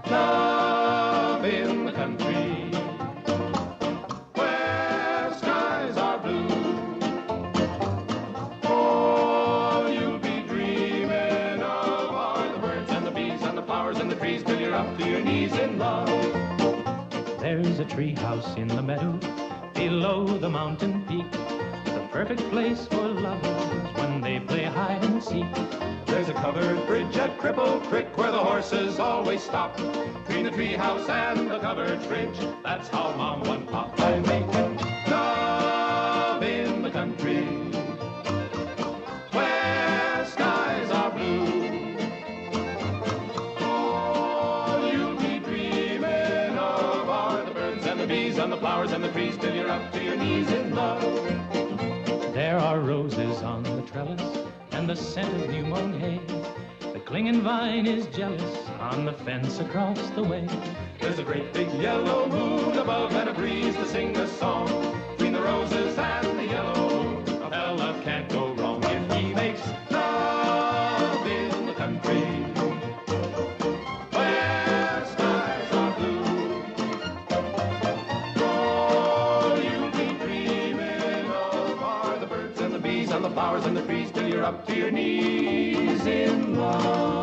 Love in the country, where skies are blue. All you'll be dreaming of are the birds and the bees and the flowers and the trees till you're up to your knees in love. There's a tree house in the meadow below the mountain peak, the perfect place for lovers when they play hide and seek. There's a covered bridge at Cripple Creek where the horses always stop. Between the tree house and the covered bridge, that's how Mom and Pop are making love in the country, where skies are blue. All you'll be dreaming of are the birds and the bees and the flowers and the trees till you're up to your knees in love. There are roses on the trellis and the scent of new mown hay. The clinging vine is jealous on the fence across the way. There's a great big yellow moon above and a breeze to sing a song. Between the roses and the yellow, a fella can't go wrong if he makes love in the country, where skies are blue. All you'll be dreaming of are the birds and the bees and the flowers and the trees till you're up to your knees in love.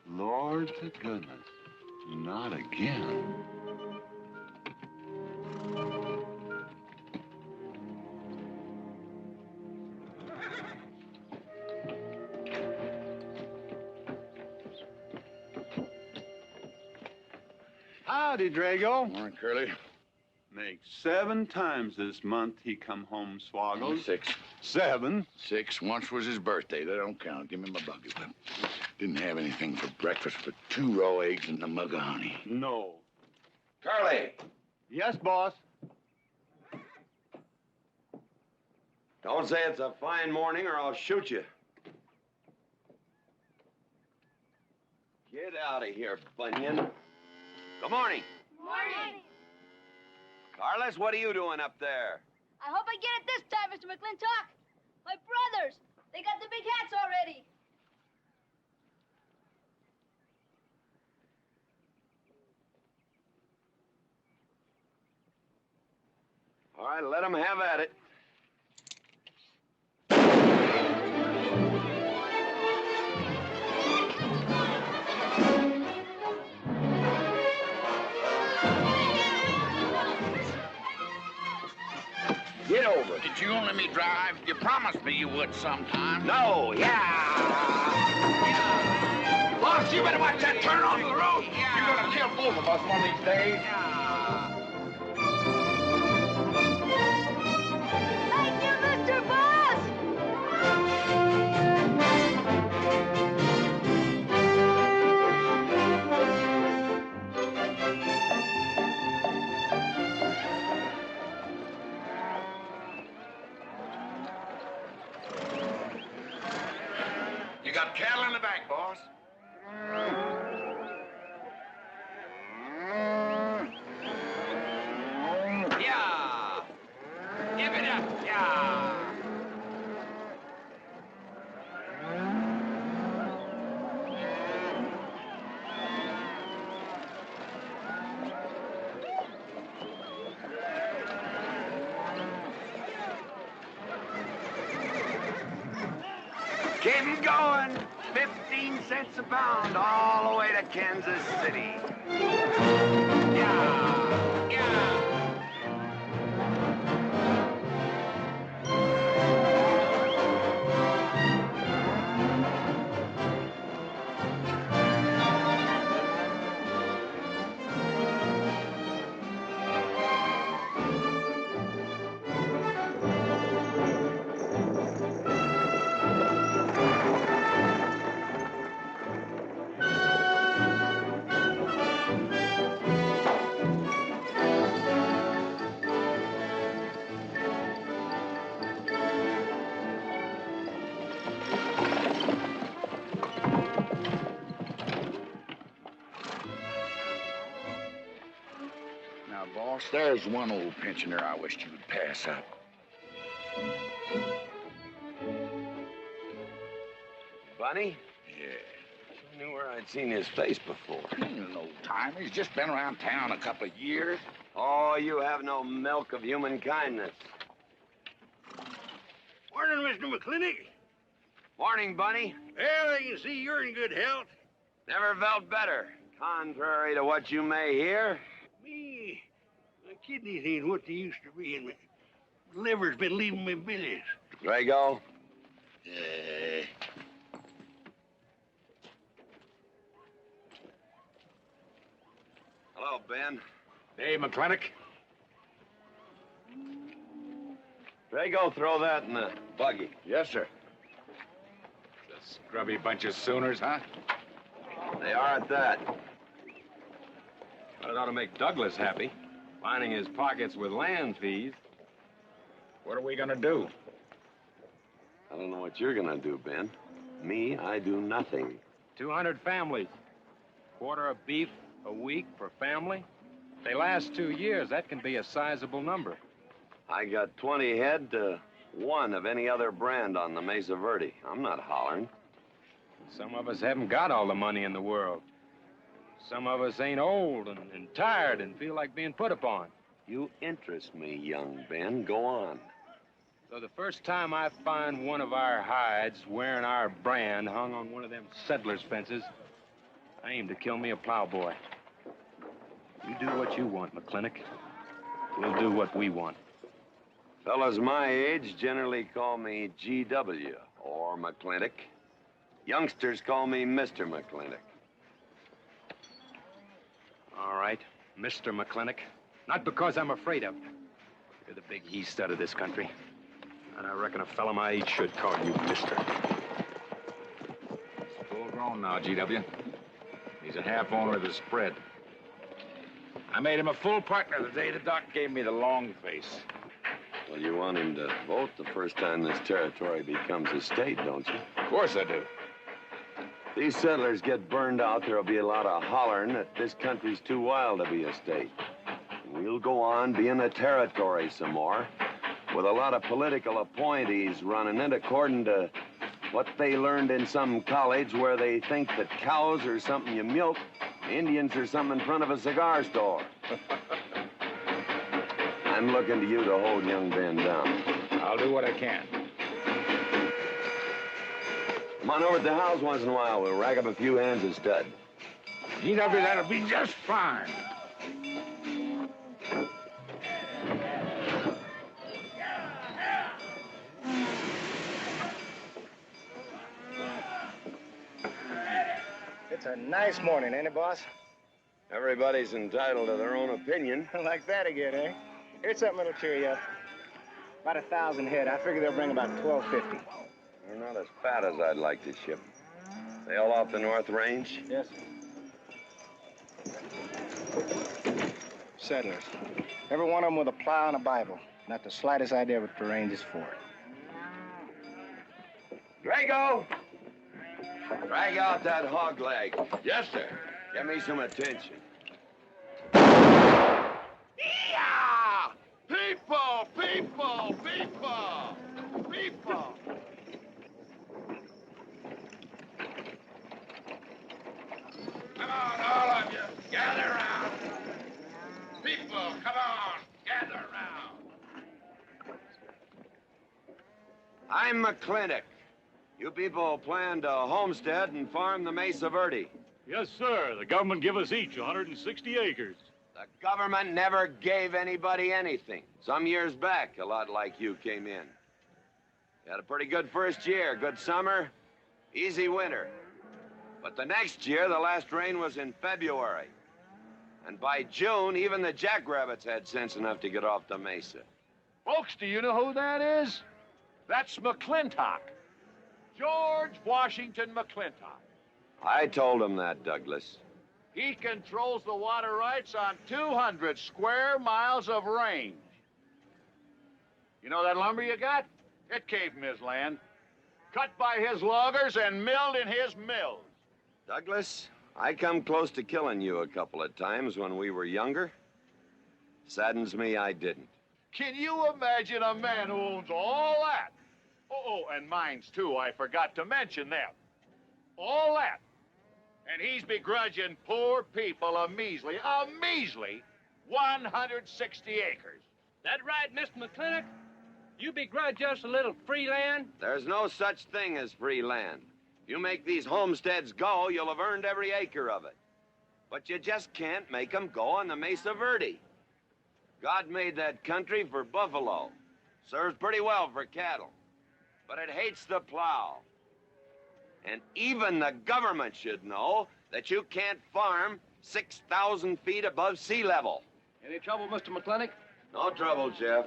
Lord to goodness, not again. Howdy, Drago. Morning, Curly. Makes 7 times this month he come home swoggled. 6. 7? 6. Once was his birthday. That don't count. Give me my bucket. Didn't have anything for breakfast but 2 raw eggs and a mug of honey. No. Curly, Yes, boss. don't say it's a fine morning or I'll shoot you. Get out of here, Bunyan. Good morning. Morning. Carlos, what are you doing up there? I hope I get it this time, Mr. McLintock. My brothers, they got the big hats already. All right, let them have at it. Get over it. Did you let me drive? You promised me you would sometime. No, yeah. Boss, you better watch that turn onto the road. You're gonna kill both of us one of these days. Thank you, Mr. Boss. You got cattle in the back, boss. Yeah. Give it up, yeah. Keep 'em going. 15 cents a pound all the way to Kansas City. Yeah, yeah. Boss, there's one old pensioner I wished you would pass up. Bunny? Yeah. I knew where I'd seen his face before. He's an old timer. He's just been around town a couple of years. Oh, you have no milk of human kindness. Morning, Mr. McLintock. Morning, Bunny. Well, I can see you're in good health. Never felt better. Contrary to what you may hear. Me, my kidneys ain't what they used to be, and my liver's been leaving me billies. Drago? Yeah. Hello, Ben. Hey, McLintock. Drago, throw that in the buggy. Yes, sir. The scrubby bunch of Sooners, huh? They are at that. Well, it ought to make Douglas happy, lining his pockets with land fees. What are we gonna do? I don't know what you're gonna do, Ben. Me, I do nothing. 200 families. Quarter of beef a week per family. If they last 2 years, that can be a sizable number. I got 20 head to 1 of any other brand on the Mesa Verde. I'm not hollering. Some of us haven't got all the money in the world. Some of us ain't old and tired and feel like being put upon. You interest me, young Ben. Go on. So the first time I find one of our hides wearing our brand hung on one of them settlers' fences, I aim to kill me a plowboy. You do what you want, McLintock. We'll do what we want. Fellas my age generally call me GW or McLintock. Youngsters call me Mr. McLintock. All right, Mr. McLintock. Not because I'm afraid of you. You're the big he-stud of this country. And I reckon a fella my age should call you Mister. He's full grown now, GW. He's a half owner of the spread. I made him a full partner the day the doc gave me the long face. Well, you want him to vote the first time this territory becomes a state, don't you? Of course I do. These settlers get burned out, there'll be a lot of hollering that this country's too wild to be a state. We'll go on being a territory some more, with a lot of political appointees running it according to what they learned in some college where they think that cows are something you milk, Indians are something in front of a cigar store. I'm looking to you to hold young Ben down. I'll do what I can. Come on over to the house once in a while. We'll rack up a few hands of stud. GW, that'll be just fine. It's a nice morning, ain't it, boss? Everybody's entitled to their own opinion. Like that again, eh? Here's something that'll cheer you up. About 1,000 head. I figure they'll bring about 1,250. They're not as fat as I'd like to ship. They all off the North Range? Yes, sir. Settlers. Every one of them with a plow and a Bible. Not the slightest idea what the range is for. Drago! Drag out that hog leg. Yes, sir. Give me some attention. Yeah! People, people, people, people. Come on, all of you, gather around. People, come on, gather around. I'm McLintock. You people plan to homestead and farm the Mesa Verde. Yes, sir. The government give us each 160 acres. The government never gave anybody anything. Some years back, a lot like you came in. You had a pretty good first year, good summer, easy winter. But the next year, the last rain was in February. And by June, even the jackrabbits had sense enough to get off the mesa. Folks, do you know who that is? That's McLintock. George Washington McLintock. I told him that, Douglas. He controls the water rights on 200 square miles of range. You know that lumber you got? It came from his land. Cut by his loggers and milled in his mills. Douglas, I come close to killing you a couple of times when we were younger. Saddens me I didn't. Can you imagine a man who owns all that? Oh, and mines too, I forgot to mention them. All that. And he's begrudging poor people a measly 160 acres. That right, Mr. McLintock? You begrudge us a little free land? There's no such thing as free land. You make these homesteads go, you'll have earned every acre of it. But you just can't make them go on the Mesa Verde. God made that country for buffalo. Serves pretty well for cattle. But it hates the plow. And even the government should know that you can't farm 6,000 feet above sea level. Any trouble, Mr. McLintock? No trouble, Jeff.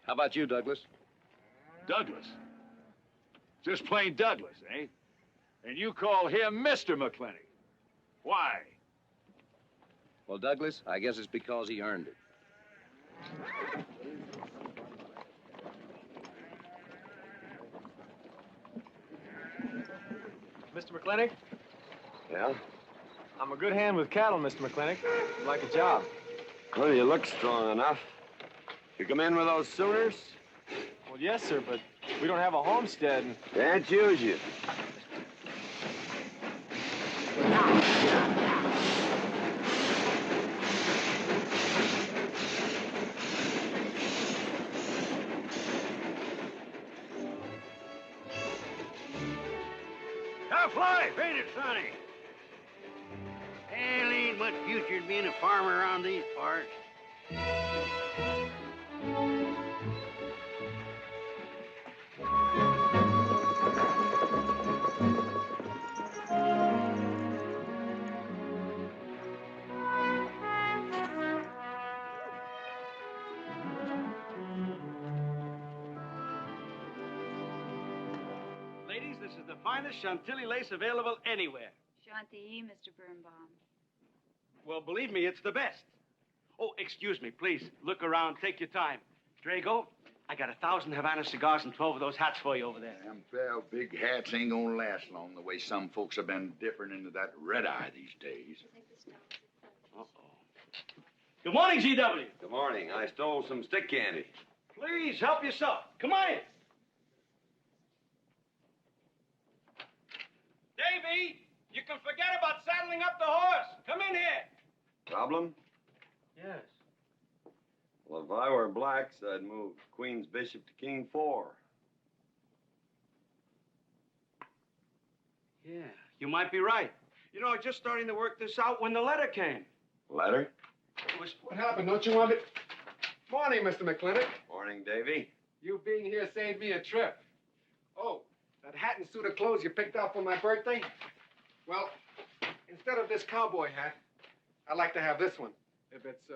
How about you, Douglas? Douglas? Just plain Douglas, eh? And you call him Mr. McLintock. Why? Well, Douglas, I guess it's because he earned it. Mr. McLintock? Yeah? I'm a good hand with cattle, Mr. McLintock. I'd like a job. Well, you look strong enough. You come in with those Sooners? Well, yes, sir, but we don't have a homestead. Can't use you. Tough life, ain't it, Sonny? Hell, ain't much future in being a farmer around these parts. Ladies, this is the finest Chantilly lace available anywhere. Chantilly, Mr. Birnbaum. Well, believe me, it's the best. Oh, excuse me, please. Look around. Take your time. Drago, I got 1,000 Havana cigars and 12 of those hats for you over there. Them 12 big hats ain't gonna last long the way some folks have been dipping into that red eye these days. Uh-oh. Good morning, G.W. Good morning. I stole some stick candy. Please, help yourself. Come on in. Davy, you can forget about saddling up the horse. Come in here. Problem? Yes. Well, if I were blacks, I'd move Queen's Bishop to King 4. Yeah, you might be right. You know, I was just starting to work this out when the letter came. Letter? It was... What happened? Don't you want it? Morning, Mr. McLintock. Morning, Davy. You being here saved me a trip. Oh, that hat and suit of clothes you picked out for my birthday? Well, instead of this cowboy hat, I'd like to have this one. If it's,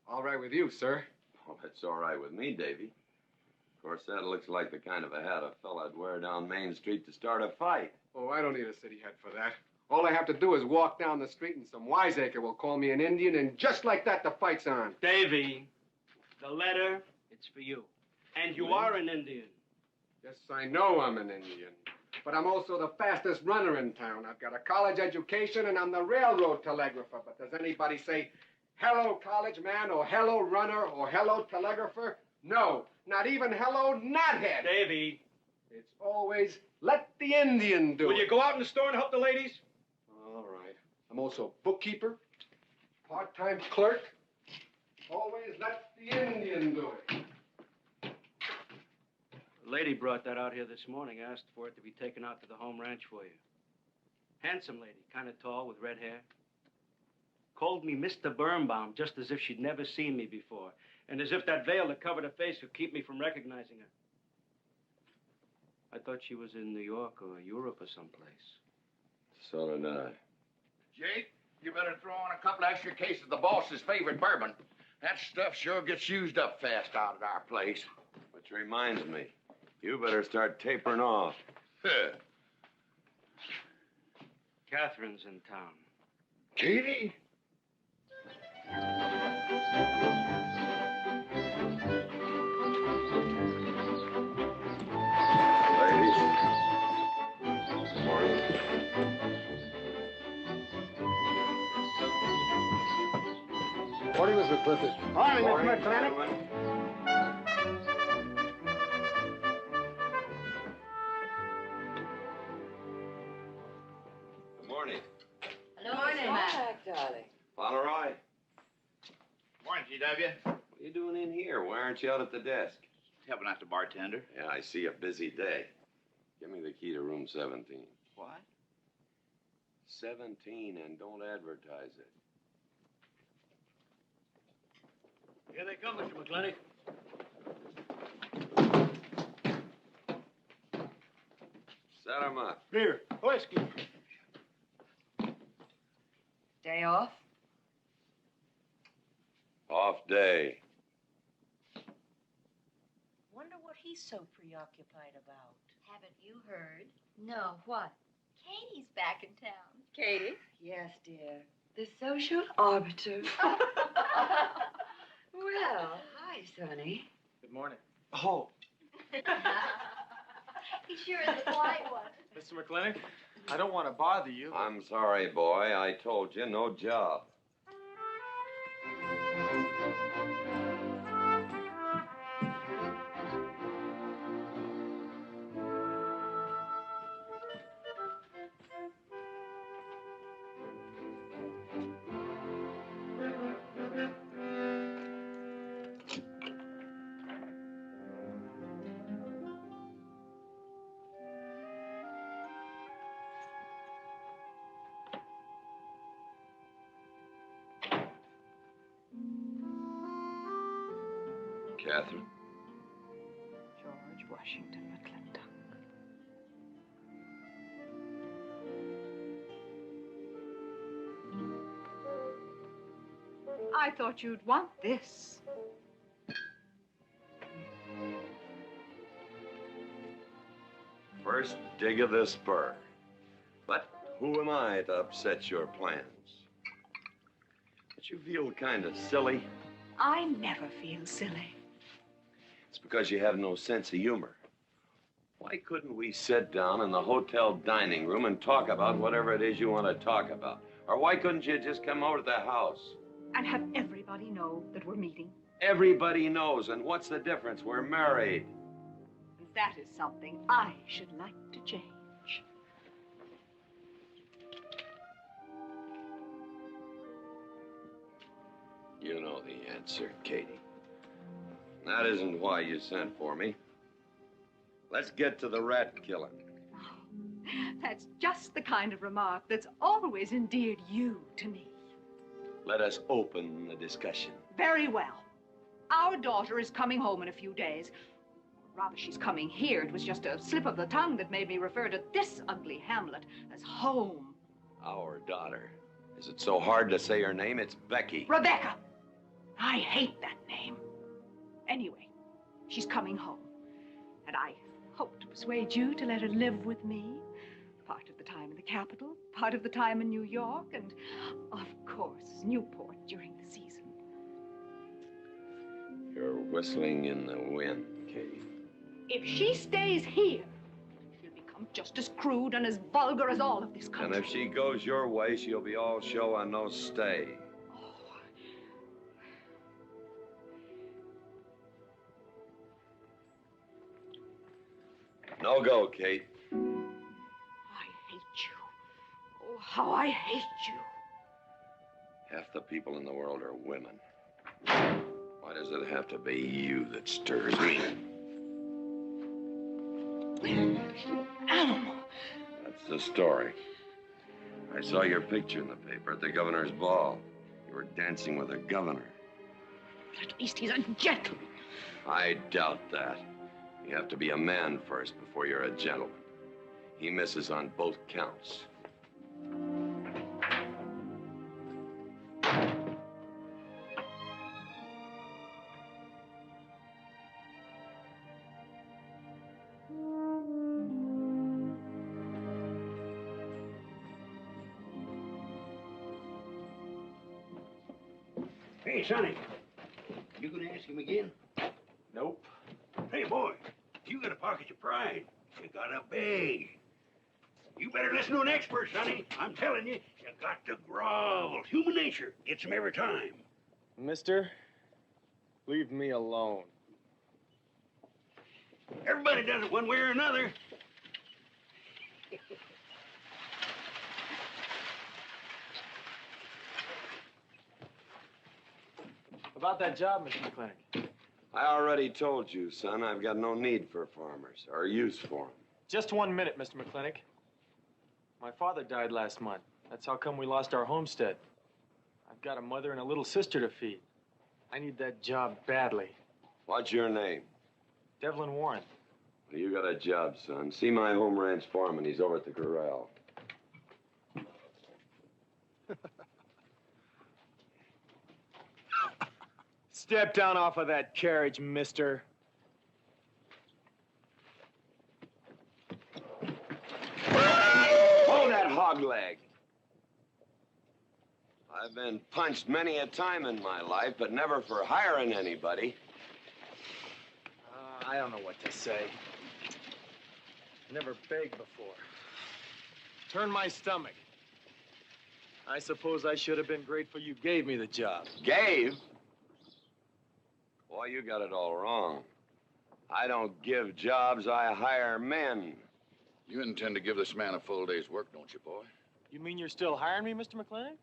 all right with you, sir. Oh, that's all right with me, Davy. Of course, that looks like the kind of a hat a fella'd wear down Main Street to start a fight. Oh, I don't need a city hat for that. All I have to do is walk down the street and some wiseacre will call me an Indian, and just like that, the fight's on. Davy, the letter, it's for you. And you are an Indian. Yes, I know I'm an Indian. But I'm also the fastest runner in town. I've got a college education, and I'm the railroad telegrapher. But does anybody say, hello, college man, or hello, runner, or hello, telegrapher? No, not even hello, knothead. Davy. It's always, let the Indian do it. Will you go out in the store and help the ladies? All right. I'm also bookkeeper, part-time clerk. Always let the Indian do it. The lady brought that out here this morning, asked for it to be taken out to the home ranch for you. Handsome lady, kind of tall with red hair. Called me Mr. Birnbaum, just as if she'd never seen me before, and as if that veil that covered her face would keep me from recognizing her. I thought she was in New York or Europe or someplace. So did I. Jake, you better throw on a couple extra cases of the boss's favorite bourbon. That stuff sure gets used up fast out at our place. Which reminds me, you better start tapering off. Catherine's in town. Katie? Morning, Miss McClintock. Morning, Miss McLaglen. Good morning. Hello, morning, Matt. Darling. Fauntleroy, Morning, GW. what are you doing in here? Why aren't you out at the desk? Helping out the bartender. Yeah, I see a busy day. Give me the key to room 17. What? 17, and don't advertise it. Here they come, Mr. McLintock. Set 'em up. Beer. Whiskey. Day off? Off day. Wonder what he's so preoccupied about. Haven't you heard? No, what? Katie's back in town. Katie? Yes, dear. The social arbiter. Well, hi, Sonny. Good morning. Oh, He sure is a quiet one. Mr. McLintock, I don't want to bother you. I'm sorry, boy. I told you, no job. Catherine. George Washington McLintock. I thought you'd want this. First dig of the spur. But who am I to upset your plans? Don't you feel kind of silly? I never feel silly. It's because you have no sense of humor. Why couldn't we sit down in the hotel dining room and talk about whatever it is you want to talk about? Or why couldn't you just come over to the house? And have everybody know that we're meeting. Everybody knows, and what's the difference? We're married. That is something I should like to change. You know the answer, Katie. That isn't why you sent for me. Let's get to the rat killing. That's just the kind of remark that's always endeared you to me. Let us open the discussion. Very well. Our daughter is coming home in a few days. Rather, she's coming here. It was just a slip of the tongue that made me refer to this ugly hamlet as home. Our daughter. Is it so hard to say her name? It's Becky. Rebecca. I hate that name. Anyway, she's coming home. And I hope to persuade you to let her live with me. Part of the time in the capital, part of the time in New York, and, of course, Newport during the season. You're whistling in the wind, Katie. If she stays here, she'll become just as crude and as vulgar as all of this country. And if she goes your way, she'll be all show and no stay. No go, Kate. I hate you. Oh, how I hate you. Half the people in the world are women. Why does it have to be you that stirs me? Animal. That's the story. I saw your picture in the paper at the governor's ball. You were dancing with the governor. At least he's a gentleman. I doubt that. You have to be a man first before you're a gentleman. He misses on both counts. Hey, Sonny. You gonna ask him again? Nope. Hey, boy, you got a pocket of pride. You got a bag. You better listen to an expert, Sonny. I'm telling you, you got to grovel. Human nature gets him every time. Mister, leave me alone. Everybody does it one way or another. About that job, Mr. McLintock. I already told you, son, I've got no need for farmers, or use for them. Just 1 minute, Mr. McLintock. My father died last month. That's how come we lost our homestead. I've got a mother and a little sister to feed. I need that job badly. What's your name? Devlin Warren. Well, you got a job, son. See my home ranch foreman. He's over at the corral. Step down off of that carriage, mister. Hold that hog leg. I've been punched many a time in my life, but never for hiring anybody. I don't know what to say. Never begged before. Turn my stomach. I suppose I should have been grateful you gave me the job. Gave? Boy, you got it all wrong. I don't give jobs, I hire men. You intend to give this man a full day's work, don't you, boy? You mean you're still hiring me, Mr. McLintock?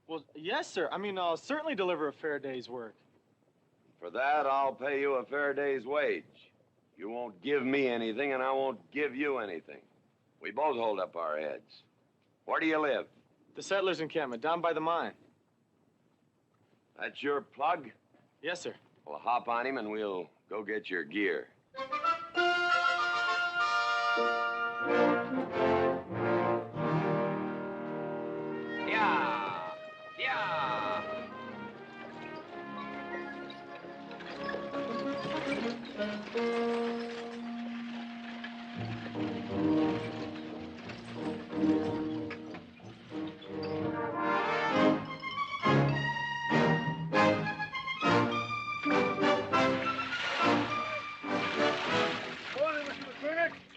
Well, yes, sir. I mean, I'll certainly deliver a fair day's work. For that, I'll pay you a fair day's wage. You won't give me anything, and I won't give you anything. We both hold up our heads. Where do you live? The settlers' encampment, down by the mine. That's your plug? Yes, sir. Well, hop on him, and we'll go get your gear. Yeah! Yeah!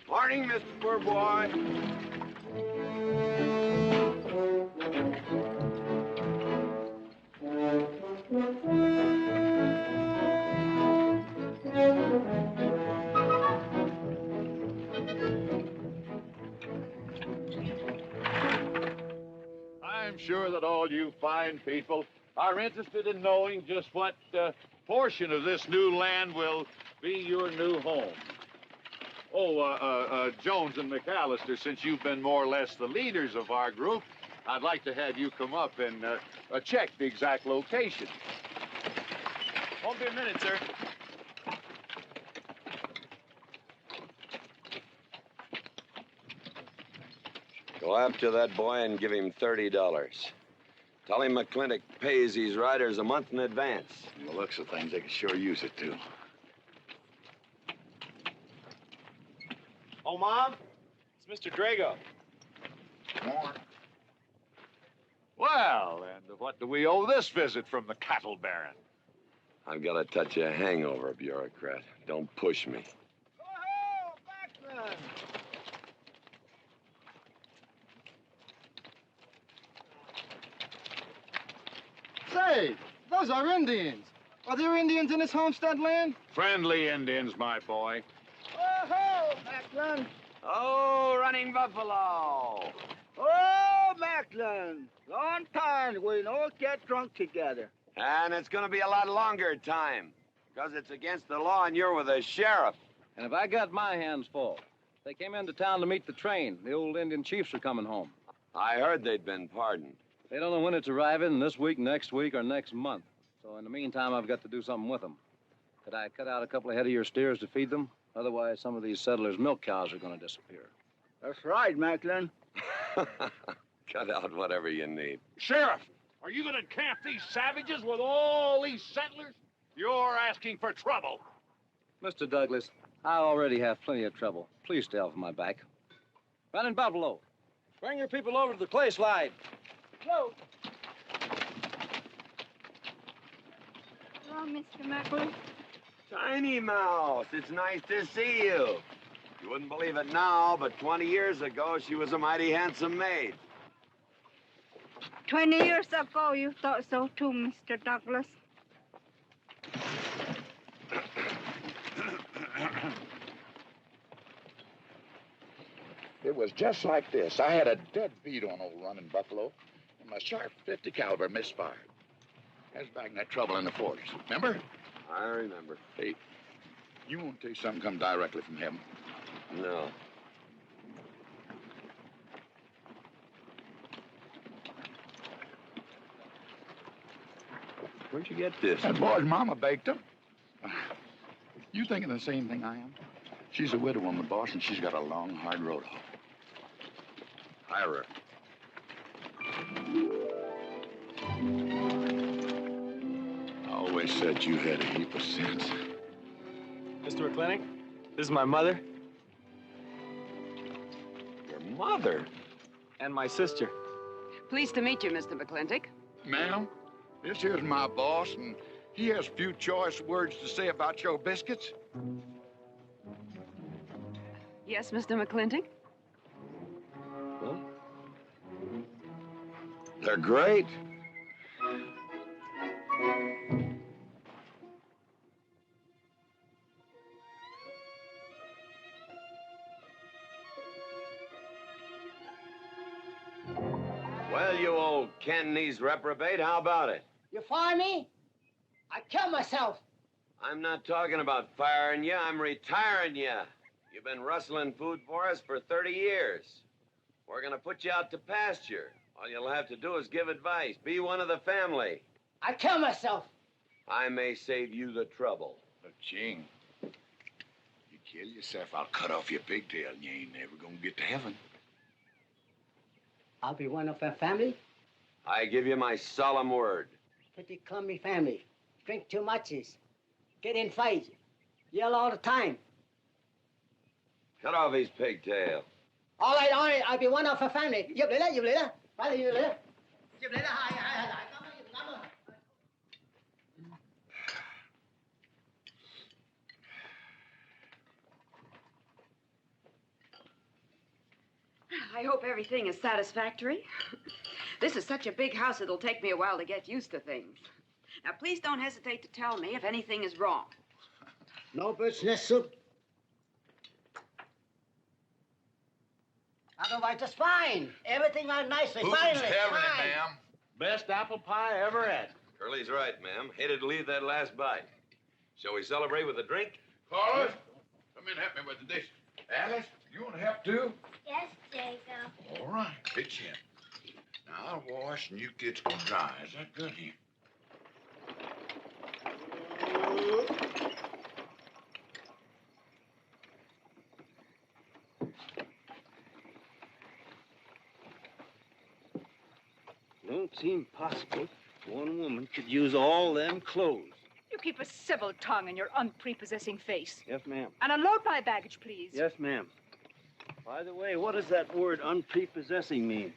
Morning, Mr. Poor Boy. I'm sure that all you fine people are interested in knowing just what portion of this new land will be your new home. Oh, Jones and McAllister, since you've been more or less the leaders of our group, I'd like to have you come up and check the exact location. Won't be a minute, sir. Go after that boy and give him $30. Tell him McLintock pays these riders a month in advance. From the looks of things, they could sure use it, too. Oh, Mom? It's Mr. Drago. More. Well, and what do we owe this visit from the cattle baron? I've got a touch of hangover, bureaucrat. Don't push me. Say, those are Indians. Are there Indians in this homestead land? Friendly Indians, my boy. Oh-ho, McLaglen. Oh, Running Buffalo. Oh, McLaglen. Long time we don't get drunk together. And it's going to be a lot longer time, because it's against the law and you're with the sheriff. And if I got my hands full, they came into town to meet the train. The old Indian chiefs are coming home. I heard they'd been pardoned. They don't know when it's arriving, this week, next week, or next month. So in the meantime, I've got to do something with them. Could I cut out a couple of head of your steers to feed them? Otherwise, some of these settlers' milk cows are going to disappear. That's right, McLaglen. Cut out whatever you need. Sheriff, are you going to camp these savages with all these settlers? You're asking for trouble. Mr. Douglas, I already have plenty of trouble. Please stay off my back. Running Buffalo, bring your people over to the clay slide. Hello. Hello, Mr. McLaglen. Tiny Mouse, it's nice to see you. You wouldn't believe it now, but 20 years ago, she was a mighty handsome maid. 20 years ago, you thought so too, Mr. Douglas. was just like this. I had a dead beat on old Running Buffalo, and my sharp 50 caliber misfired. That was back in that trouble in the 40s. Remember? I remember. Hey, you want to tell you something come directly from heaven? No. Where'd you get this? That boy's mama baked them. You thinking the same thing I am? She's a widow woman, boss, and she's got a long, hard road home. Hire her. I always said you had a heap of sense. Mr. McLintock, this is my mother. Your mother? And my sister. Pleased to meet you, Mr. McLintock. Ma'am, this here's my boss, and he has few choice words to say about your biscuits. Yes, Mr. McLintock? Huh? They're great. Well, you old Cantonese reprobate, how about it? You fire me? I kill myself. I'm not talking about firing you, I'm retiring you. You've been rustling food for us for 30 years. We're gonna put you out to pasture. All you'll have to do is give advice. Be one of the family. I kill myself. I may save you the trouble. But, Ching, you kill yourself, I'll cut off your pigtail and you ain't never gonna get to heaven. I'll be one of our family. I give you my solemn word. Pretty clumsy family. Drink too much. Get in fights. Yell all the time. Cut off his pigtail. All right, I'll be one of our family. Giúp lấy đó. Phải là giúp lấy đó. Giúp lấy đó, hai. Cảm ơn. I hope everything is satisfactory. This is such a big house, it'll take me a while to get used to things. Now, please don't hesitate to tell me if anything is wrong. No bird's nest soup. Otherwise, just fine. Everything went nicely. Who's Finally, having it, fine. ma'am? Best apple pie ever had. Curly's right, ma'am. Hated to leave that last bite. Shall we celebrate with a drink? Carlos, come in and help me with the dish. Alice, you want to help too? Yes, Jacob. All right, pitch in. Now, I'll wash and you kids can dry. Is that good here? Don't seem possible one woman could use all them clothes. You keep a civil tongue in your unprepossessing face. Yes, ma'am. And unload my baggage, please. Yes, ma'am. By the way, what does that word unprepossessing mean?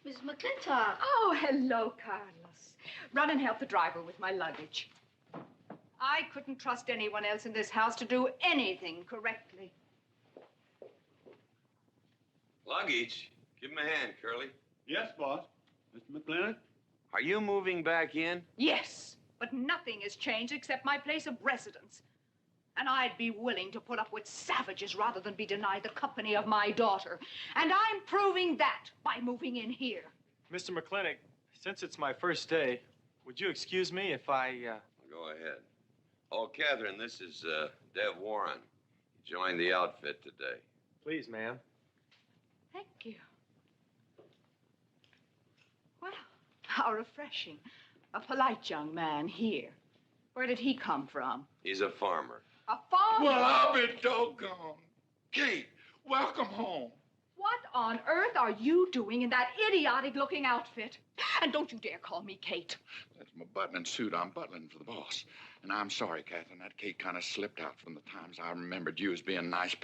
Miss McLintock. Oh, hello, Carlos. Run and help the driver with my luggage. I couldn't trust anyone else in this house to do anything correctly. Luggage? Give him a hand, Curly. Yes, boss. Mr. McLintock? Are you moving back in? Yes, but nothing has changed except my place of residence. And I'd be willing to put up with savages rather than be denied the company of my daughter. And I'm proving that by moving in here. Mr. McLintock, since it's my first day, would you excuse me if I, Go ahead. Oh, Catherine, this is Dev Warren. He joined the outfit today. Please, ma'am. Thank you. Well, how refreshing. A polite young man here. Where did he come from? He's a farmer. A farmer? Well, I'll be doggone. Kate, welcome home. What on earth are you doing in that idiotic-looking outfit? And don't you dare call me Kate. That's my buttoning suit. I'm butling for the boss. And I'm sorry, Catherine. That Kate kind of slipped out from the times I remembered you as being nice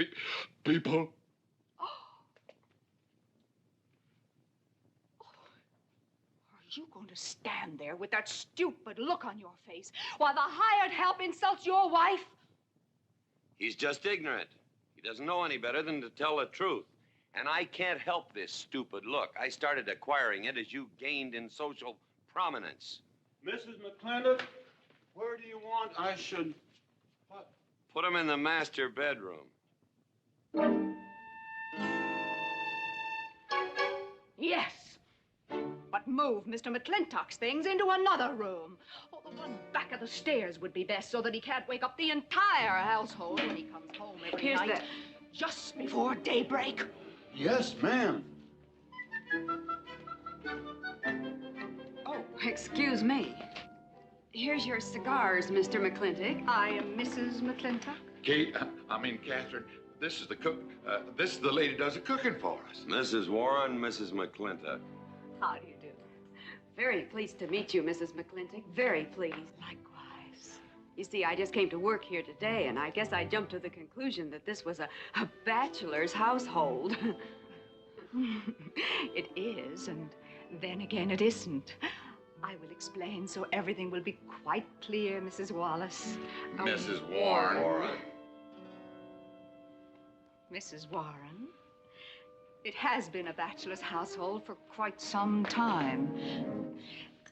people. Are you going to stand there with that stupid look on your face while the hired help insults your wife? He's just ignorant. He doesn't know any better than to tell the truth. And I can't help this stupid look. I started acquiring it as you gained in social prominence. Mrs. McLintock, where do you want I should Put him in the master bedroom. Yes. But move Mr. McLintock's things into another room. Oh, the one back of the stairs would be best so that he can't wake up the entire household when he comes home every night. Just before daybreak. Yes, ma'am. Oh, excuse me. Here's your cigars, Mr. McLintock. I am Mrs. McLintock. Catherine, this is the cook. This is the lady does the cooking for us. Mrs. Warren, Mrs. McLintock. How do you do? Very pleased to meet you, Mrs. McLintock. Very pleased. Likewise. You see, I just came to work here today, and I guess I jumped to the conclusion that this was a bachelor's household. It is, and then again it isn't. I will explain so everything will be quite clear, Mrs. Wallace. Mrs. Warren. Mrs. Warren, it has been a bachelor's household for quite some time.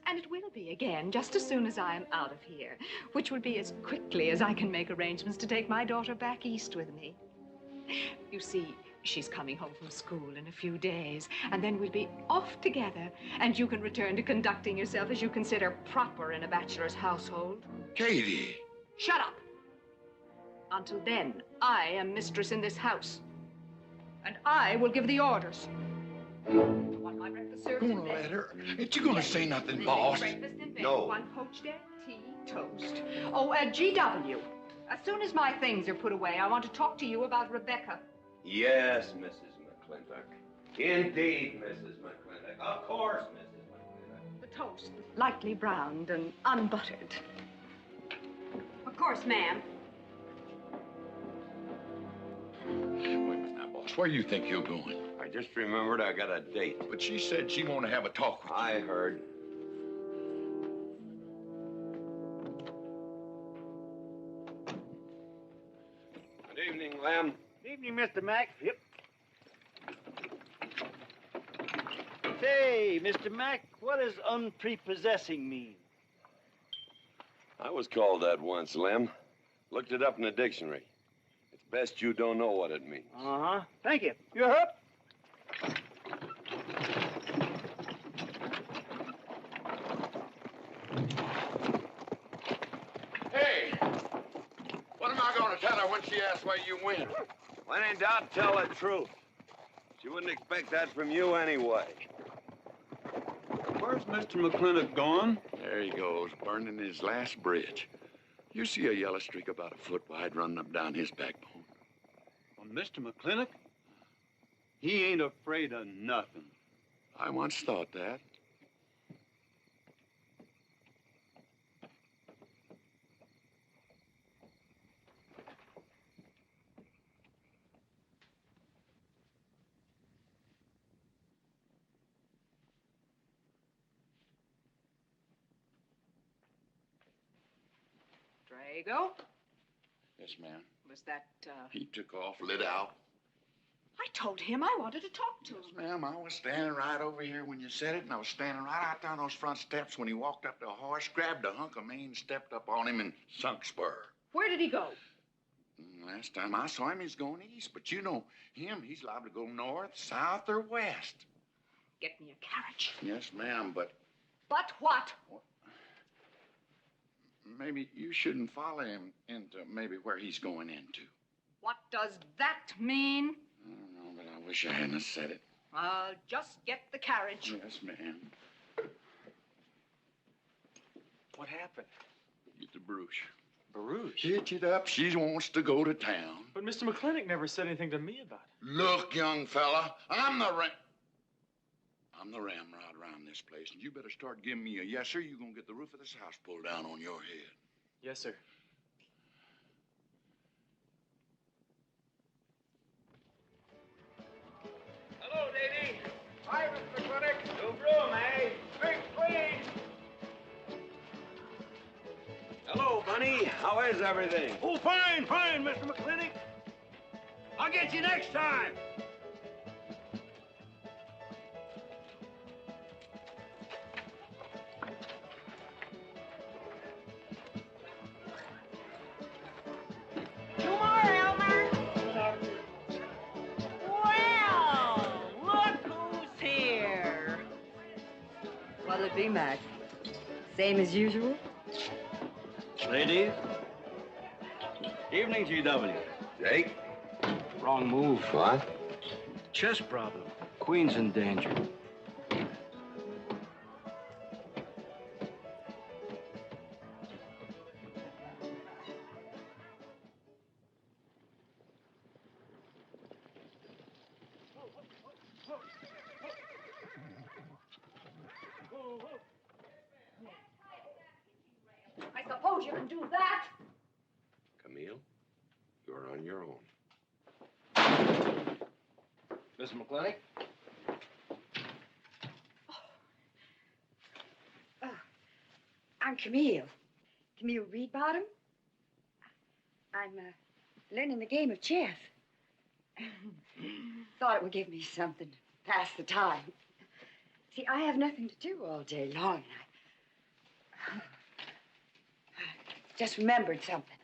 And it will be again, just as soon as I am out of here, which will be as quickly as I can make arrangements to take my daughter back east with me. You see, she's coming home from school in a few days, and then we'll be off together, and you can return to conducting yourself as you consider proper in a bachelor's household. Katie. Shut up. Until then, I am mistress in this house, and I will give the orders. I want my breakfast served in bed. Let her. Ain't you gonna say nothing, boss? Breakfast in bed. No. 1 poached egg, tea, toast. Oh, GW. As soon as my things are put away, I want to talk to you about Rebecca. Yes, Mrs. McLintock. Indeed, Mrs. McLintock. Of course, Mrs. McLintock. The toast, lightly browned and unbuttered. Of course, ma'am. Wait a minute now, boss. Where do you think you're going? I just remembered I got a date. But she said she wanted to have a talk with you. I heard. Good evening, Lem. Evening, Mr. Mack. Yep. Say, Mr. Mack, what does unprepossessing mean? I was called that once, Lem. Looked it up in the dictionary. It's best you don't know what it means. Uh-huh. Thank you. You're up. Hey! What am I gonna tell her when she asks where you went? When in doubt, tell the truth. She wouldn't expect that from you anyway. Where's Mr. McLintock going? There he goes, burning his last bridge. You see a yellow streak about a foot wide running up down his backbone. Well, Mr. McLintock? He ain't afraid of nothing. I once thought that. Drago? Yes, ma'am. Was that, He took off, lit out. I told him I wanted to talk to him. Yes, ma'am. I was standing right over here when you said it, and I was standing right out there on those front steps when he walked up to a horse, grabbed a hunk of mane, stepped up on him, and sunk spur. Where did he go? Last time I saw him, he's going east. But you know him, he's liable to go north, south, or west. Get me a carriage. Yes, ma'am, but But what? maybe you shouldn't follow him into maybe where he's going into. What does that mean? I don't know, but I wish I hadn't said it. I'll just get the carriage. Yes, ma'am. What happened? Get the brooch. Baruch? Hitch it up. She wants to go to town. But Mr. McLintock never said anything to me about it. Look, young fella, I'm the ramrod around this place, and you better start giving me a yes, sir. You're gonna get the roof of this house pulled down on your head. Yes, sir. Hello, lady. Hi, Mr. McLintock. No room, eh? Drink, please. Hello, Bunny. How is everything? Oh, fine, fine, Mr. McLintock. I'll get you next time. it be, Mac? Same as usual? Ladies. Evening, GW. Jake? Wrong move. What? Chess problem. Queen's in danger. I suppose you can do that. Camille, you're on your own. Mr. McLintocck? I'm Camille. Camille Reedbottom. I'm learning the game of chess. Thought it would give me something to pass the time. See, I have nothing to do all day long. I just remembered something.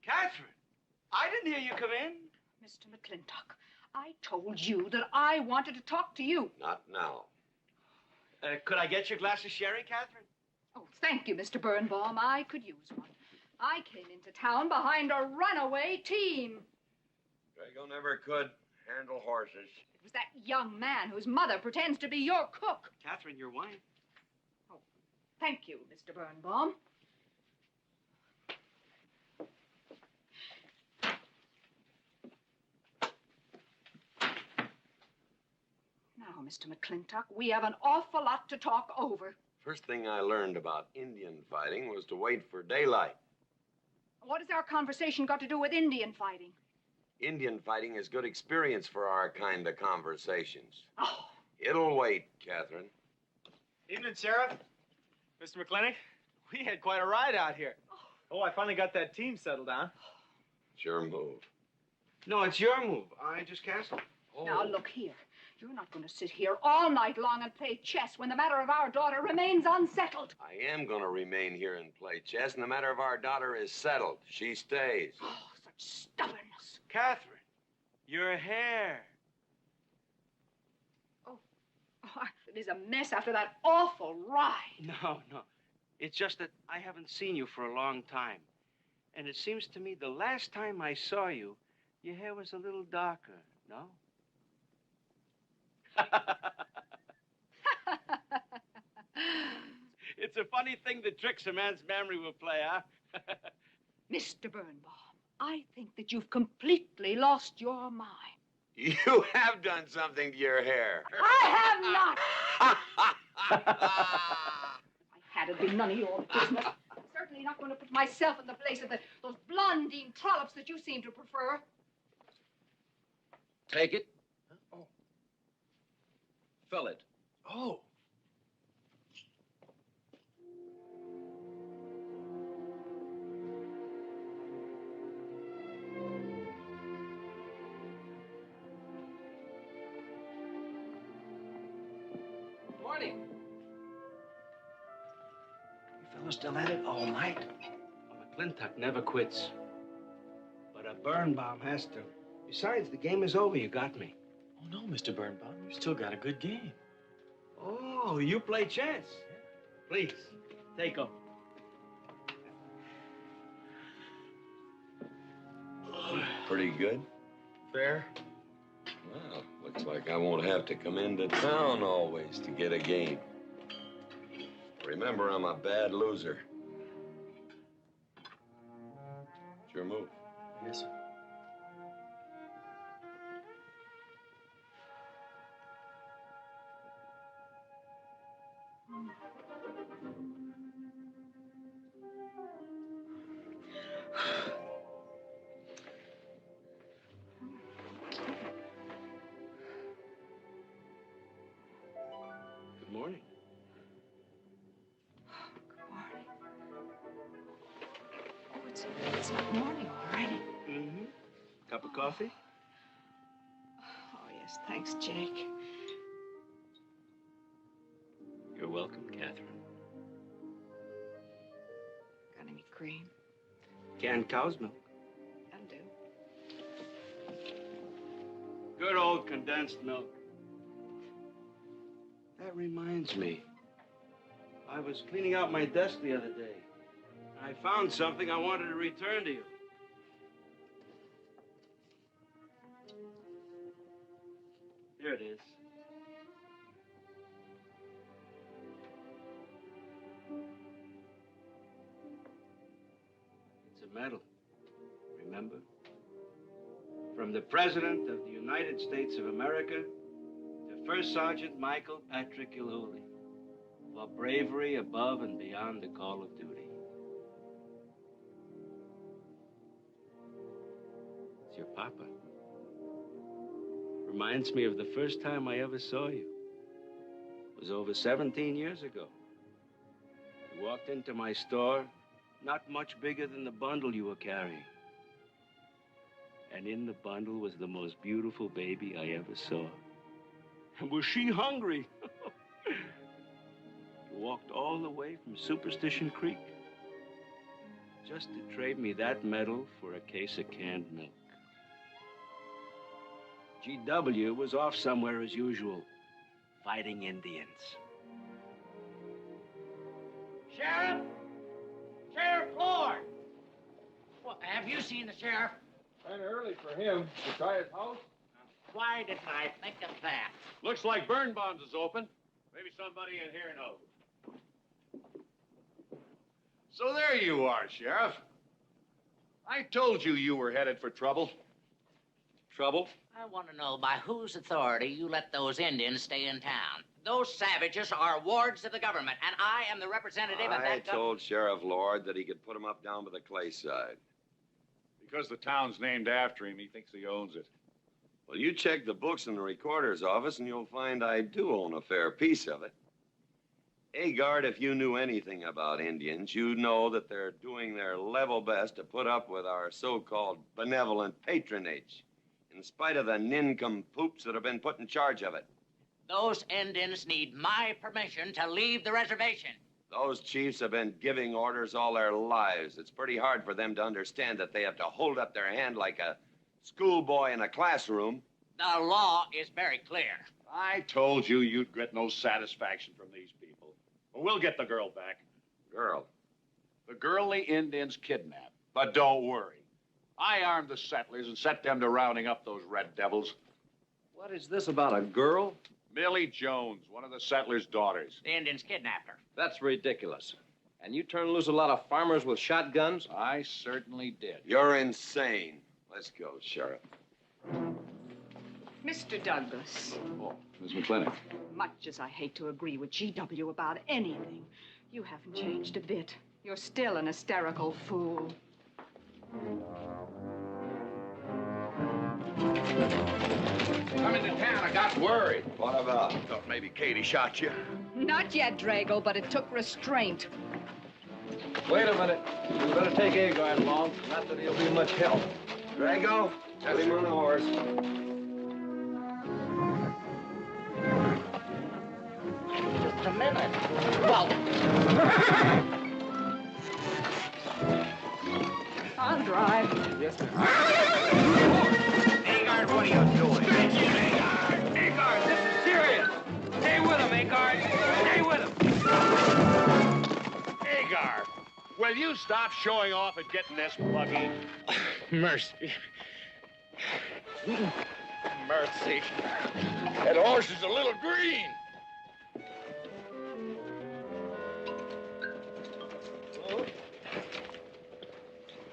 Catherine, I didn't hear you come in. Mr. McLintock, I told you that I wanted to talk to you. Not now. Could I get your glass of sherry, Catherine? Oh, thank you, Mr. Birnbaum. I could use one. I came into town behind a runaway team. Drago never could handle horses. It was that young man whose mother pretends to be your cook. Catherine, your wife. Oh, thank you, Mr. Birnbaum. Now, Mr. McLintock, we have an awful lot to talk over. First thing I learned about Indian fighting was to wait for daylight. What has our conversation got to do with Indian fighting? Indian fighting is good experience for our kind of conversations. Oh. It'll wait, Catherine. Evening, Sheriff. Mr. McLintocck, we had quite a ride out here. Oh, I finally got that team settled down. It's your move. No, it's your move. I just castled. Oh. Now, look here. You're not going to sit here all night long and play chess when the matter of our daughter remains unsettled. I am going to remain here and play chess, and the matter of our daughter is settled. She stays. Oh, such stubbornness. Catherine, your hair. Oh, it is a mess after that awful ride. No. It's just that I haven't seen you for a long time. And it seems to me the last time I saw you, your hair was a little darker, no? It's a funny thing that tricks a man's memory will play, huh? Mr. Birnbaum, I think that you've completely lost your mind. You have done something to your hair. I have not. I had it been none of your business. I'm certainly not going to put myself in the place of those blondine trollops that you seem to prefer. Take it. Oh. Fill it. Oh. Morning. You fellas still at it all night? A McLintock never quits. But a Birnbaum has to. Besides, the game is over. You got me. Oh, no, Mr. Birnbaum. You still got a good game. Oh, you play chess? Please, take over. Pretty good. Fair. Well, looks like I won't have to come into town always to get a game. Remember, I'm a bad loser. It's your move. Yes, sir. Good morning. Good morning. Oh, it's not morning already. Mm-hmm. Cup of coffee? Oh, yes, thanks, Jake. You're welcome, Catherine. Got any cream? Canned cow's milk. That'll do. Good old condensed milk. That reminds me. I was cleaning out my desk the other day. I found something I wanted to return to you. Here it is. It's a medal, remember? From the President of the United States of America to First Sergeant Michael Patrick Gilhooly for bravery above and beyond the call of duty. It's your papa. Reminds me of the first time I ever saw you. It was over 17 years ago. You walked into my store, not much bigger than the bundle you were carrying. And in the bundle was the most beautiful baby I ever saw. And was she hungry? You walked all the way from Superstition Creek just to trade me that medal for a case of canned milk. GW was off somewhere as usual, fighting Indians. Sheriff! Sheriff Lord! Well, have you seen the sheriff? Kind of early for him. To try his house? Why didn't I think of that? Looks like Birnbaum's is open. Maybe somebody in here knows. So there you are, Sheriff. I told you you were headed for trouble. Trouble? I want to know by whose authority you let those Indians stay in town. Those savages are wards of the government, and I am the representative of that I government. told Sheriff Lord that he could put him up down by the clay side. Because the town's named after him, he thinks he owns it. Well, you check the books in the recorder's office, and you'll find I do own a fair piece of it. Agard, if you knew anything about Indians, you'd know that they're doing their level best to put up with our so-called benevolent patronage, in spite of the nincompoops that have been put in charge of it. Those Indians need my permission to leave the reservation. Those chiefs have been giving orders all their lives. It's pretty hard for them to understand that they have to hold up their hand like a schoolboy in a classroom. The law is very clear. I told you you'd get no satisfaction from these people. But we'll get the girl back. Girl? The girl the Indians kidnapped. But don't worry. I armed the settlers and set them to rounding up those red devils. What is this about a girl? Millie Jones, one of the settlers' daughters. The Indians kidnapped her. That's ridiculous. And you turn loose a lot of farmers with shotguns? I certainly did. You're insane. Let's go, Sheriff. Mr. Douglas, Oh, Miss McLintock. much as I hate to agree with GW about anything, you haven't changed a bit. You're still an hysterical fool. Come into town, I got worried. What about? Thought maybe Katie shot you. Not yet, Drago, but it took restraint. Wait a minute. We better take Agard along. Not that he'll be much help. Drago, put him on the horse. Just a minute. Well, I'll drive. Yes, ma'am. Agard, what are you doing? Stretch it, Agard! Agard, this is serious! Stay with him, Agard! Stay with him! Agar, will you stop showing off and getting this buggy? Mercy. Mercy. That horse is a little green.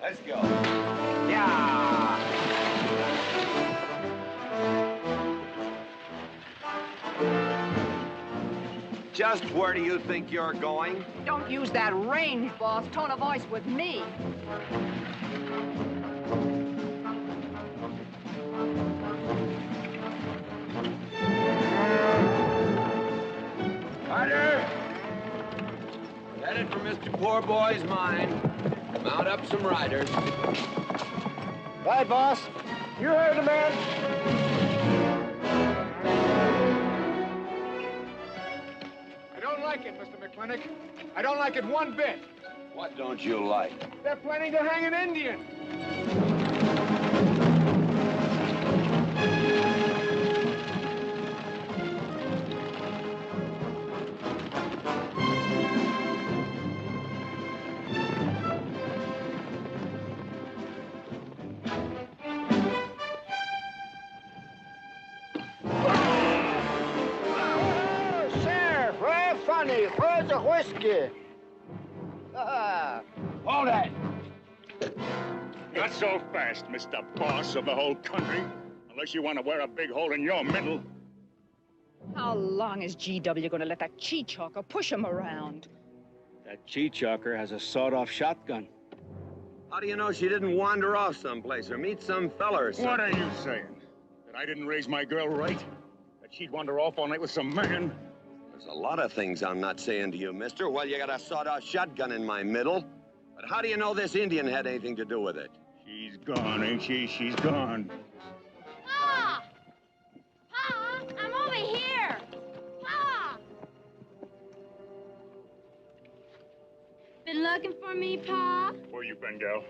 Let's go. yeah. Just where do you think you're going? Don't use that range, boss. Tone of voice with me. Carter! Headed for Mr. Poor Boy's mine. Mount up some riders. Right, boss. You heard the man. I don't like it, Mr. McLintock. I don't like it one bit. What don't you like? They're planning to hang an Indian. the whiskey? Hold that! Not so fast, Mr. Boss of the whole country. Unless you want to wear a big hole in your middle. How long is GW going to let that cheat-chalker push him around? That cheat-chalker has a sawed-off shotgun. How do you know she didn't wander off someplace or meet some fella or something? What are you saying? That I didn't raise my girl right? That she'd wander off all night with some man? There's a lot of things I'm not saying to you, mister. Well, you got a sawed-off shotgun in my middle. But how do you know this Indian had anything to do with it? She's gone, ain't she? She's gone. Pa! Pa! I'm over here! Pa! Been looking for me, Pa? Where you been, gal?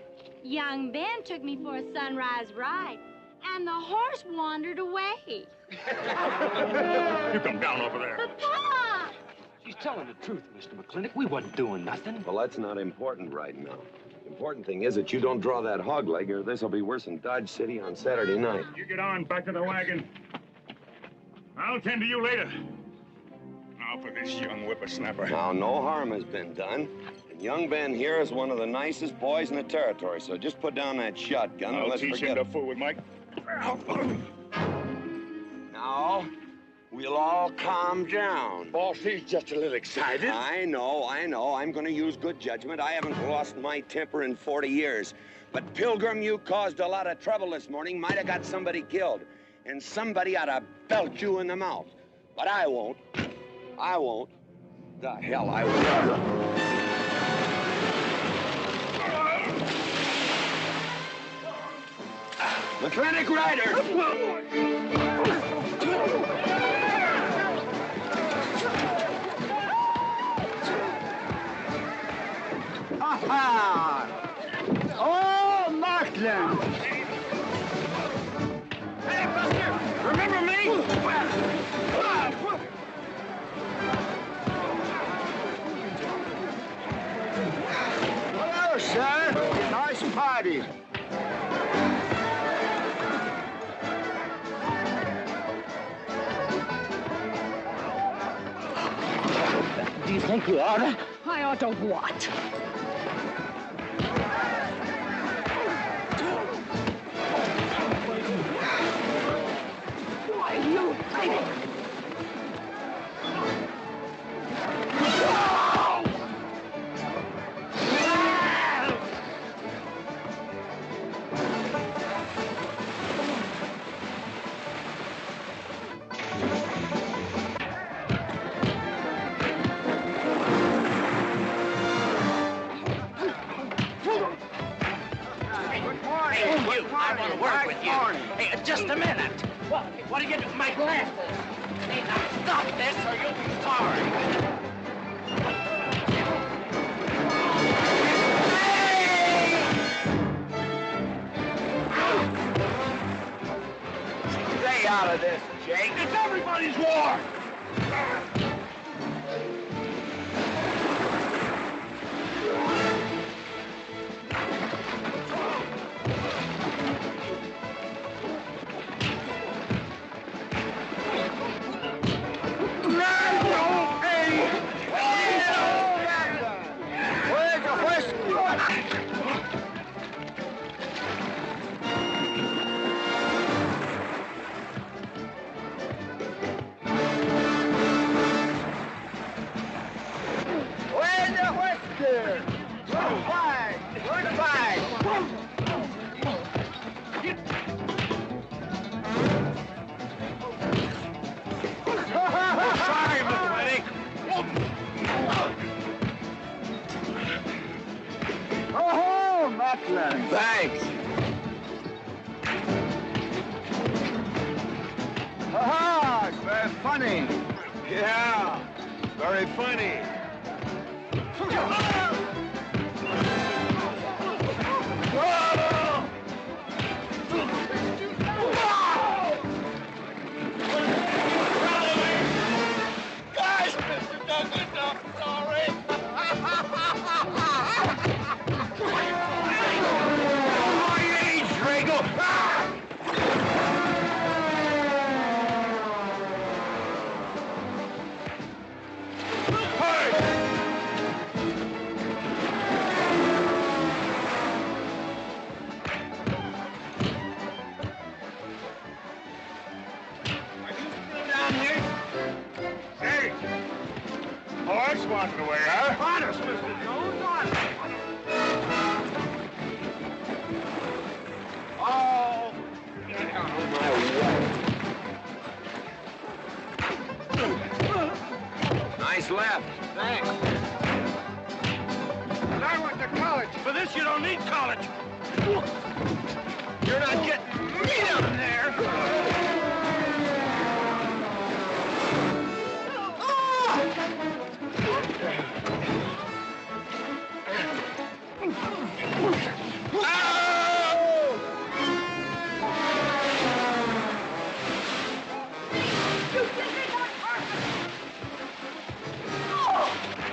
Young Ben took me for a sunrise ride, and the horse wandered away. You come down over there. But, Pa! She's telling the truth, Mr. McLintock. We wasn't doing nothing. Well, that's not important right now. The important thing is that you don't draw that hog leg, or this'll be worse than Dodge City on Saturday night. You get on, back to the wagon. I'll tend to you later. Now for this young whippersnapper. Now, no harm has been done. And young Ben here is one of the nicest boys in the territory, so just put down that shotgun and I'll let's teach him forget to fool with Mike. Now, we'll all calm down. Boss, he's just a little excited. I know. I'm going to use good judgment. I haven't lost my temper in 40 years. But, Pilgrim, you caused a lot of trouble this morning. Might have got somebody killed. And somebody ought to belt you in the mouth. But I won't. I won't. The hell I will. McLintock Rider! Aha! Oh, McLaglen! Hey, Buster! Remember me? Hello, sir. Nice party. Do you think you ought to? I ought to what? Why, you think? I want to work with you. Hey, just a minute. What are you doing? My glasses. Hey, now stop this or you'll be sorry. Stay out of this, Jake. It's everybody's war. Thanks. Aha, it's very funny. Yeah, very funny. Guys, Mr. Douglas, I'm sorry. I went to college. For this, you don't need college. You're not getting me down there.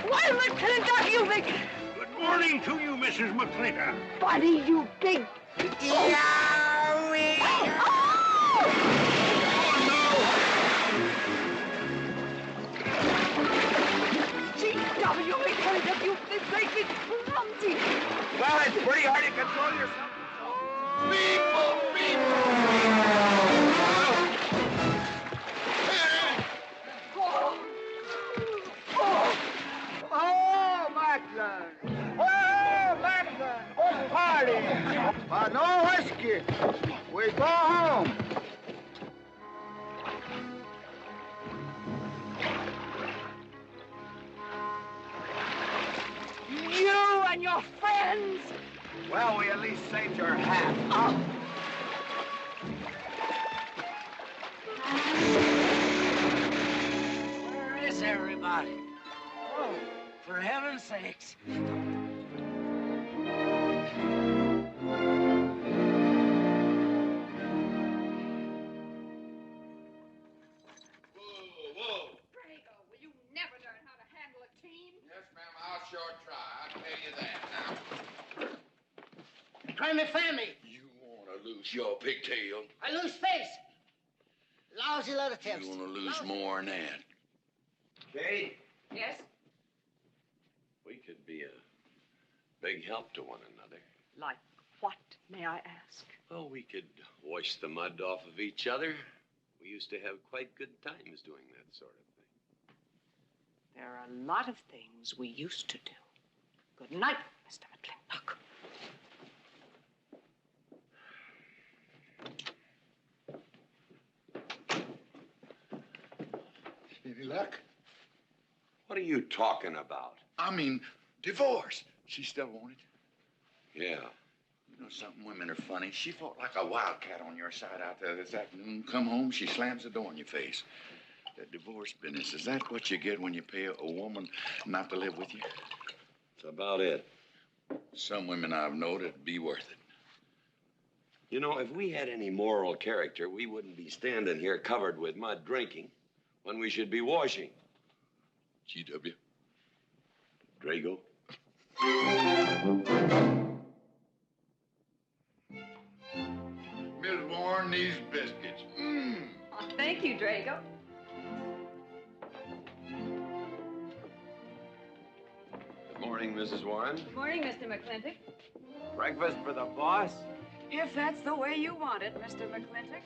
Why, McLintock, you big... Good morning to you, Mrs. McLintock. Buddy, you big... Yowie! G.W. McLintock, you big clumsy. Well, it's pretty hard to control yourself. People! Oh, McLaglen. Oh, McLaglen. Oh, party. But no whiskey. We go home. You and your friends. Well, we at least saved your hat. Oh. Where is everybody? Oh, for heaven's sakes. Drago, will you never learn how to handle a team? Yes, ma'am, I'll sure try. I'll tell you that now. Try me, family. You want to lose your pigtail? I lose face. Lousy lot of tips. You want to lose more than that. Kate, Yes? we could be a big help to one another. Like what, may I ask? Well, we could wash the mud off of each other. We used to have quite good times doing that sort of thing. There are a lot of things we used to do. Good night, Mr. McLintock. Any luck? What are you talking about? I mean, divorce. She still wanted you. Yeah. You know something? Women are funny. She fought like a wildcat on your side out there this afternoon. Come home, she slams the door in your face. That divorce business, is that what you get when you pay a woman not to live with you? That's about it. Some women I've known it'd be worth it. You know, if we had any moral character, we wouldn't be standing here covered with mud drinking when we should be washing. G.W. Drago. Miss Warren, these biscuits. Mmm. Oh, thank you, Drago. Good morning, Mrs. Warren. Good morning, Mr. McLintock. Breakfast for the boss? If that's the way you want it, Mr. McLintock.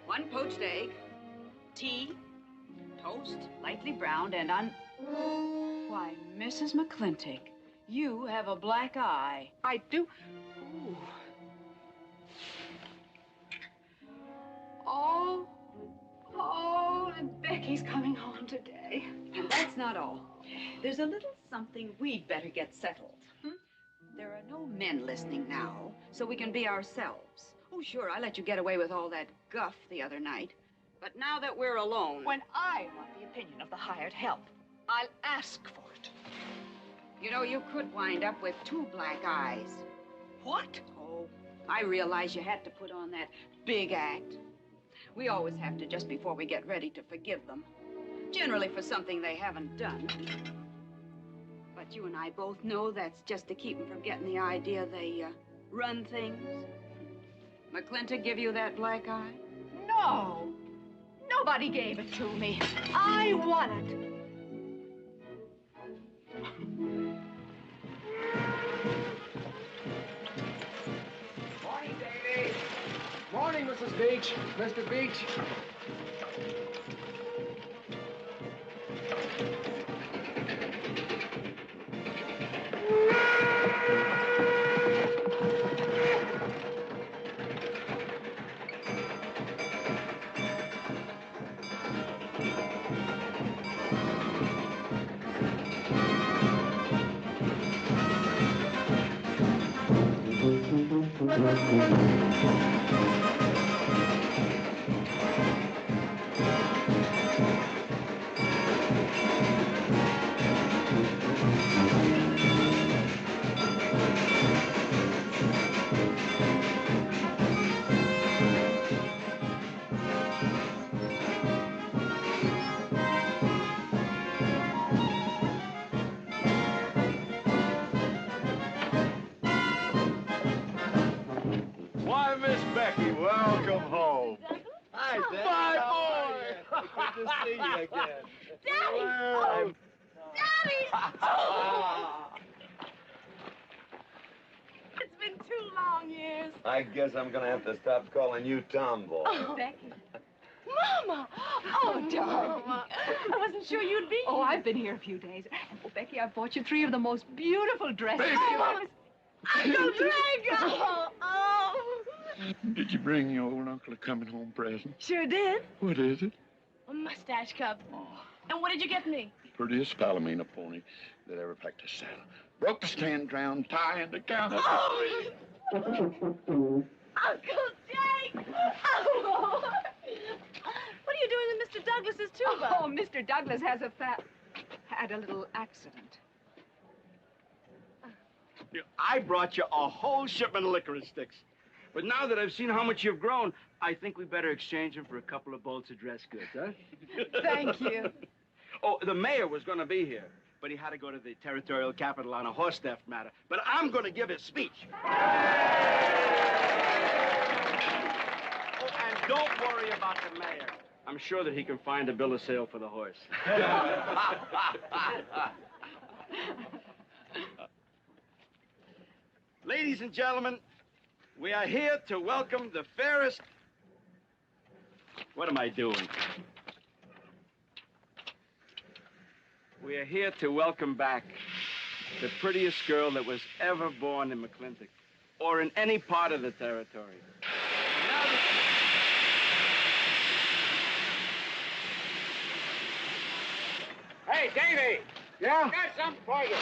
One poached egg, tea, toast, lightly browned, and Why, Mrs. McLintock, you have a black eye. I do. Ooh. Oh, and Becky's coming home today. And that's not all. There's a little something we'd better get settled. There are no men listening now, so we can be ourselves. Oh, sure, I let you get away with all that guff the other night. But now that we're alone... When I want the opinion of the hired help, I'll ask for it. You know, you could wind up with 2 black eyes. What? Oh, I realize you had to put on that big act. We always have to just before we get ready to forgive them. Generally for something they haven't done. But you and I both know that's just to keep them from getting the idea they run things. McLintock give you that black eye? No. Nobody gave it to me. I won it. Morning, Davy. Morning, Mrs. Beach. Mr. Beach. Why, Miss Becky, welcome home. Hi, Dad. My How boy! are you? Good to see you again. Daddy! Well, Daddy! Oh. It's been 2 long years. I guess I'm gonna have to stop calling you Tomboy. Oh, Becky. Mama! Oh, darling. I wasn't sure you'd be here. Oh, I've been here a few days. And, oh, Becky, I bought you 3 of the most beautiful dresses. Baby. Mama. Uncle Drago! Oh! Did you bring your old uncle a coming home present? Sure did. What is it? A mustache cup. And what did you get me? Prettiest Palomino pony that ever packed a saddle. Broke the stand, drowned, tie, and the counter. Oh! Uncle Jake! Oh! What are you doing with Mr. Douglas's tuba? Oh, Mr. Douglas had a little accident. I brought you a whole shipment of licorice sticks. But now that I've seen how much you've grown, I think we better exchange them for a couple of bolts of dress goods, huh? Thank you. Oh, the mayor was going to be here, but he had to go to the territorial capital on a horse theft matter. But I'm going to give his speech. Oh, and don't worry about the mayor. I'm sure that he can find a bill of sale for the horse. Ladies and gentlemen, we are here to welcome the fairest... What am I doing? We are here to welcome back the prettiest girl that was ever born in McLintock, or in any part of the territory. Now that... Hey, Davy! Yeah? Got something for you.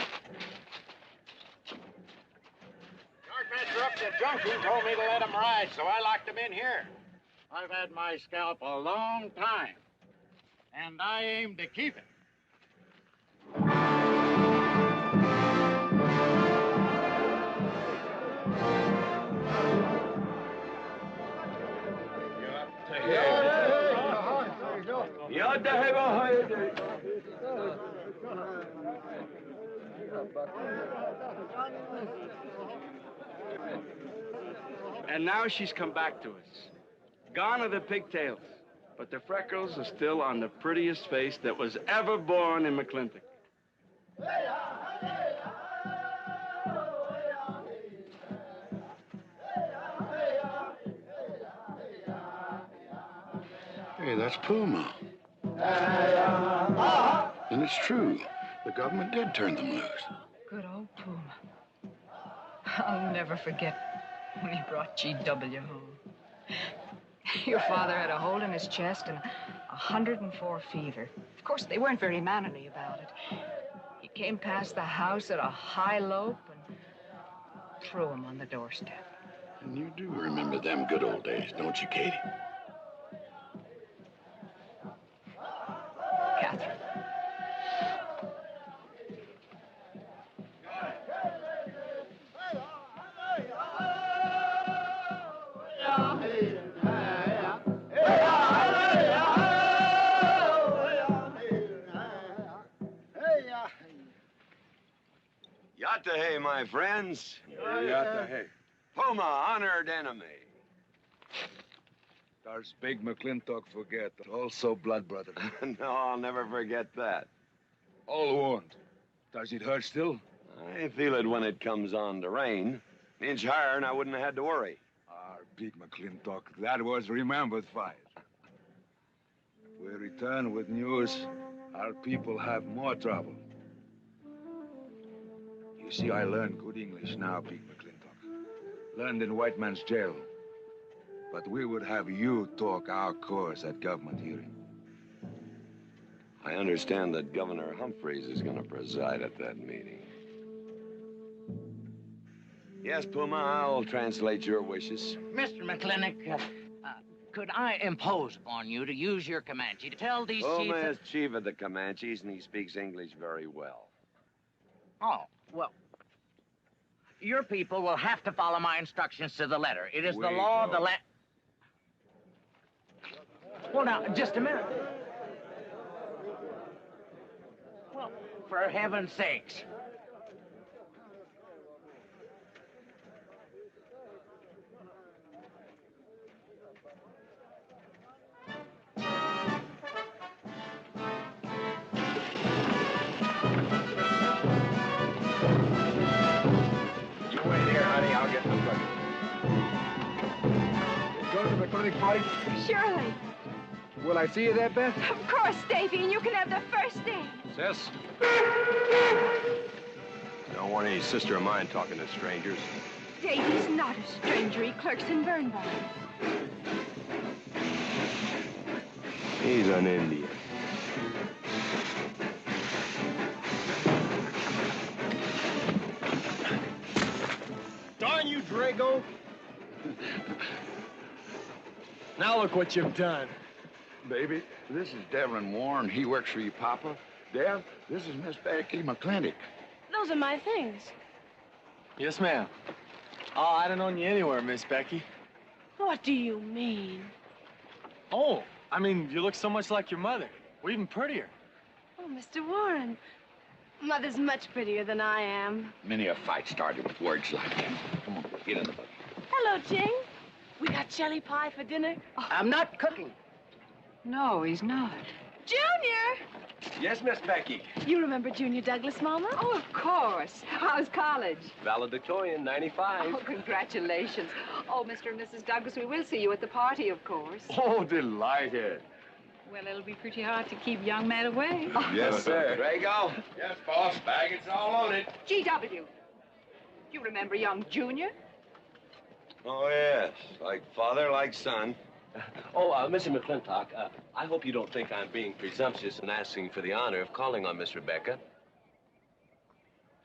Master up at the junction told me to let him ride, so I locked him in here. I've had my scalp a long time, and I aim to keep it. And now she's come back to us. Gone are the pigtails, but the freckles are still on the prettiest face that was ever born in McLintock. Hey, that's Puma. And it's true. The government did turn them loose. Good old Puma. I'll never forget when he brought G.W. home. Your father had a hole in his chest and 104 fever. Of course, they weren't very mannerly about it. He came past the house at a high lope and threw him on the doorstep. And you do remember them good old days, don't you, Katie? Catherine. Yatta hey, my friends. Yatta hey. Puma, honored enemy. Does big McLintock forget, also blood brother? No, I'll never forget that. All wound. Does it hurt still? I feel it when it comes on to rain. An inch higher and I wouldn't have had to worry. Big McLintock, that was remembered fight. We return with news. Our people have more trouble. You see, I learned good English now, Big McLintock. Learned in white man's jail. But we would have you talk our cause at government hearing. I understand that Governor Humphreys is going to preside at that meeting. Yes, Puma, I'll translate your wishes. Mr. McLintock, could I impose upon you to use your Comanche to tell these Puma chiefs... is chief of the Comanches, and he speaks English very well. Oh, well, your people will have to follow my instructions to the letter. It is the law of the land... Well, now, just a minute. Well, for heaven's sakes. Go to the clinic party? Surely. Will I see you there, Beth? Of course, Davy, and you can have the first day. Sis? Don't want any sister of mine talking to strangers. Davy's not a stranger. He clerks in Birnbaum. He's an Indian. Darn you, Drago! Now look what you've done. Baby, this is Devlin Warren. He works for you, Papa. Dev, this is Miss Becky McLintock. Those are my things. Yes, ma'am. Oh, I don't own you anywhere, Miss Becky. What do you mean? Oh, I mean, you look so much like your mother. Or even prettier. Oh, Mr. Warren. Mother's much prettier than I am. Many a fight started with words like that. Come on, get in the boat. Hello, Ching. We got cherry pie for dinner. Oh. I'm not cooking. No, he's not. Junior! Yes, Miss Becky. You remember Junior Douglas, Mama? Oh, of course. How's college? Valedictorian, 95. Oh, congratulations. Oh, Mr. and Mrs. Douglas, we will see you at the party, of course. Oh, delighted. Well, it'll be pretty hard to keep young men away. Yes, sir. Drago? Yes, boss. Baggage all loaded. G.W. You remember young Junior? Oh, yes. Like father, like son. Mr. McLintock, I hope you don't think I'm being presumptuous in asking for the honor of calling on Miss Rebecca.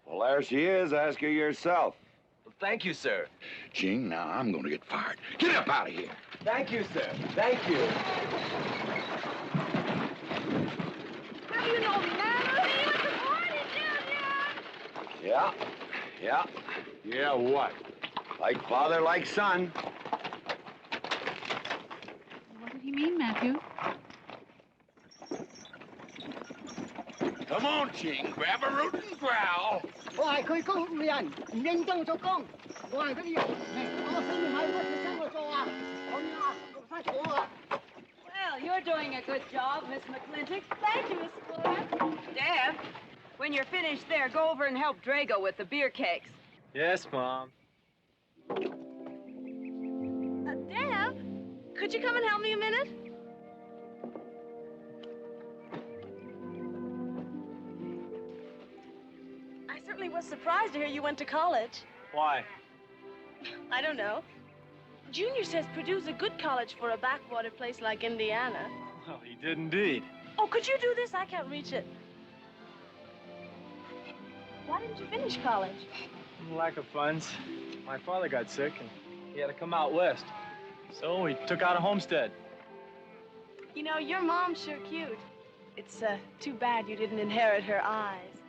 Well, there she is. Ask her yourself. Well, thank you, sir. Ching, now I'm going to get fired. Get up out of here. Thank you, sir. Thank you. How do you know me, Nana? See you at the party, Junior! Yeah. Yeah. Yeah, what? Like father, like son. What did he mean, Matthew? Come on, Ching. Grab a root and growl. Well, you're doing a good job, Miss McLintock. Thank you, Miss Flora. Deb, when you're finished there, go over and help Drago with the beer kegs. Yes, Mom. Deb, could you come and help me a minute? I certainly was surprised to hear you went to college. Why? I don't know. Junior says Purdue's a good college for a backwater place like Indiana. Well, he did indeed. Oh, could you do this? I can't reach it. Why didn't you finish college? Lack of funds. My father got sick, and he had to come out west. So we took out a homestead. You know, your mom's sure cute. It's too bad you didn't inherit her eyes.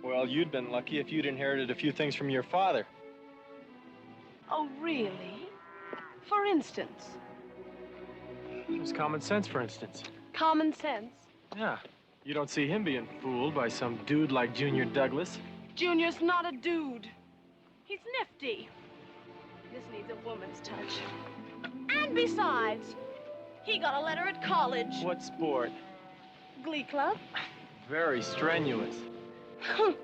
Well, you'd been lucky if you'd inherited a few things from your father. Oh, really? For instance? Just common sense, for instance. Common sense? Yeah. You don't see him being fooled by some dude like Junior Douglas. Junior's not a dude. He's nifty. This needs a woman's touch. And besides, he got a letter at college. What sport? Glee club. Very strenuous. Don't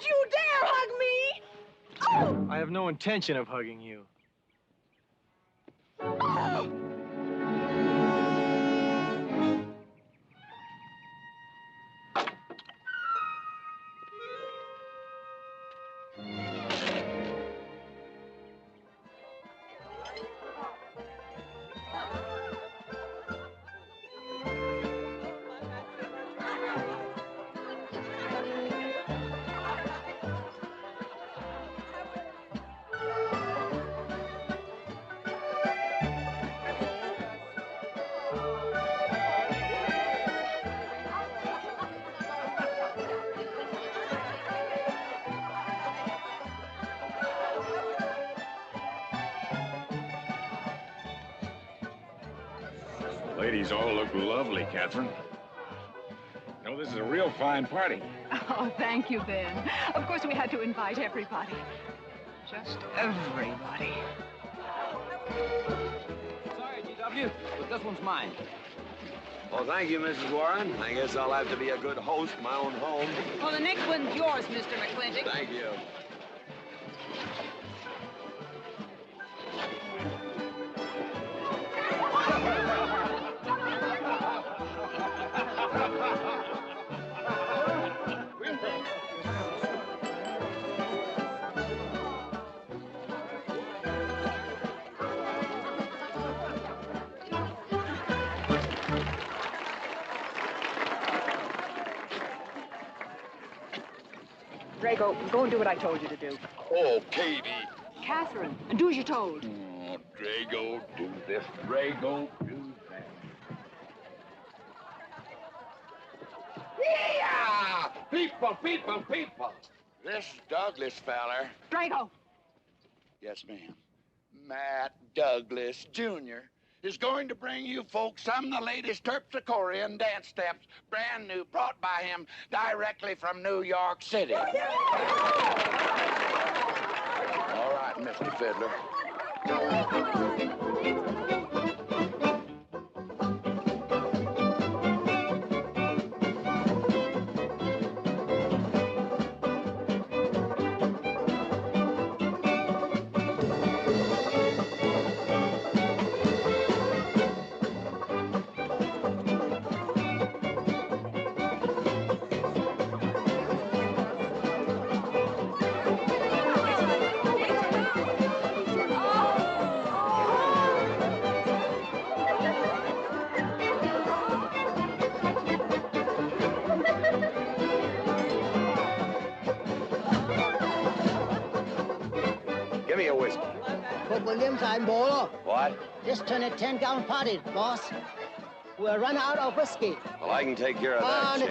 you dare hug me! Oh! I have no intention of hugging you. Oh! Ladies all look lovely, Catherine. You know, this is a real fine party. Oh, thank you, Ben. Of course, we had to invite everybody. Just everybody. Sorry, GW, but this one's mine. Well, thank you, Mrs. Warren. I guess I'll have to be a good host, my own home. Well, the next one's yours, Mr. McLintock. Thank you. Drago, go and do what I told you to do. Oh, Katie. Catherine, do as you're told. Oh, Drago, do this. Drago, do that. Yeah! People, people, people. This Douglas feller. Drago! Yes, ma'am. Matt Douglas, Jr. is going to bring you folks some of the latest terpsichorean dance steps, brand new, brought by him directly from New York City. All right, Mr. Fiddler. Give me a whiskey. Put Williams on board. What? Just turn a 10-gallon party, boss. We'll run out of whiskey. Well, I can take care of that, Shake.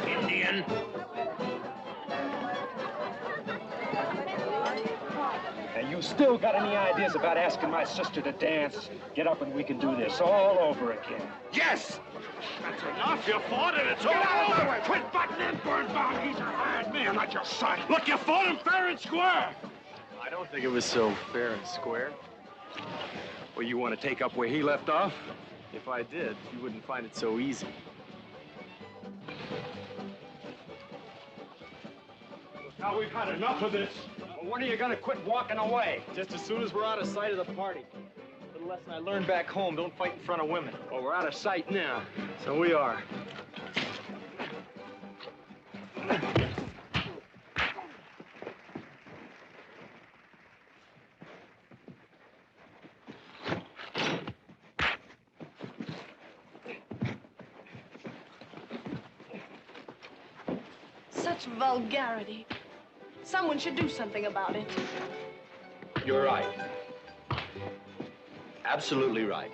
Indian. And you still got any ideas about asking my sister to dance? Get up and we can do this all over again. Yes! That's enough. You fought it. It's all over. Quit butting in, Birnbaum. He's a hired man, not your son. Look, you fought him fair and square. I don't think it was so fair and square. Well, you want to take up where he left off? If I did, you wouldn't find it so easy. Now we've had enough of this. Well, when are you gonna quit walking away? Just as soon as we're out of sight of the party. A little lesson I learned back home, don't fight in front of women. Well, we're out of sight now. So we are. Such vulgarity. Someone should do something about it. You're right. Absolutely right.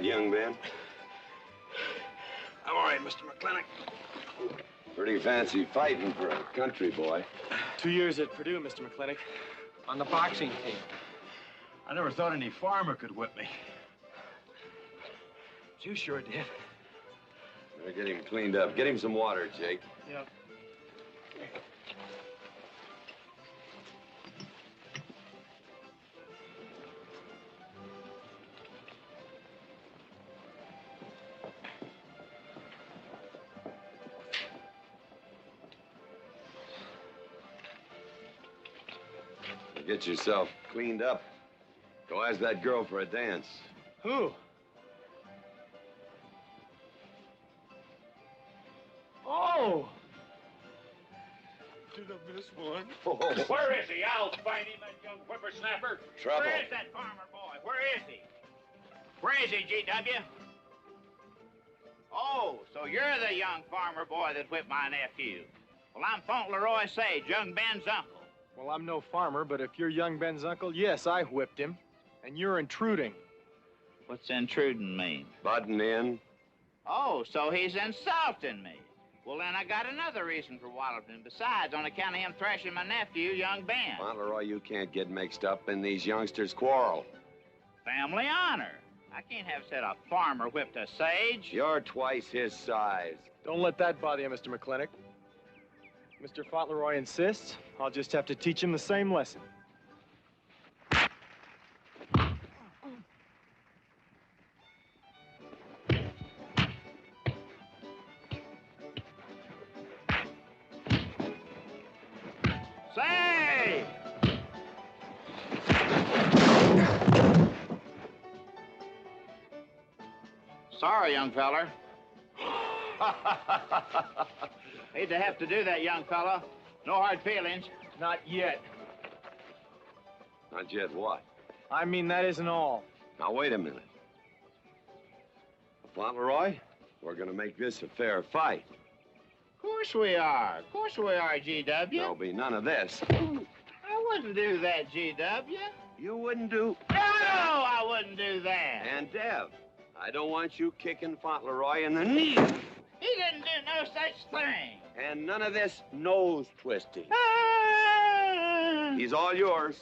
young Ben? I'm all right, Mr. McLintock. Pretty fancy fighting for a country boy. 2 years at Purdue, Mr. McLintock, on the boxing team. I never thought any farmer could whip me. You sure did. Better get him cleaned up. Get him some water, Jake. Yep. Get yourself cleaned up. Go ask that girl for a dance. Who? Oh! Did I miss one? Oh. Where is he? I'll find him, that young whippersnapper. Trouble. Where is that farmer boy? Where is he? Where is he, G.W.? Oh, so you're the young farmer boy that whipped my nephew. Well, I'm Fauntleroy Sage, young Ben's uncle. Well, I'm no farmer, but if you're young Ben's uncle, yes, I whipped him. And you're intruding. What's intruding mean? Butting in. Oh, so he's insulting me. Well, then I got another reason for walloping him. Besides, on account of him thrashing my nephew, young Ben. Fauntleroy, you can't get mixed up in these youngsters' quarrel. Family honor. I can't have said a farmer whipped a sage. You're twice his size. Don't let that bother you, Mr. McLintock. Mr. Fauntleroy insists. I'll just have to teach him the same lesson. Say! Sorry, young feller. Hate to have to do that, young fella. No hard feelings. Not yet. Not yet what? I mean, that isn't all. Now, wait a minute. Fauntleroy, we're gonna make this a fair fight. Of course we are. Of course we are, G.W. There'll be none of this. I wouldn't do that, G.W. You wouldn't do... No, I wouldn't do that. And Dev, I don't want you kicking Fauntleroy in the knee. He didn't do no such thing. And none of this nose twisting. He's all yours.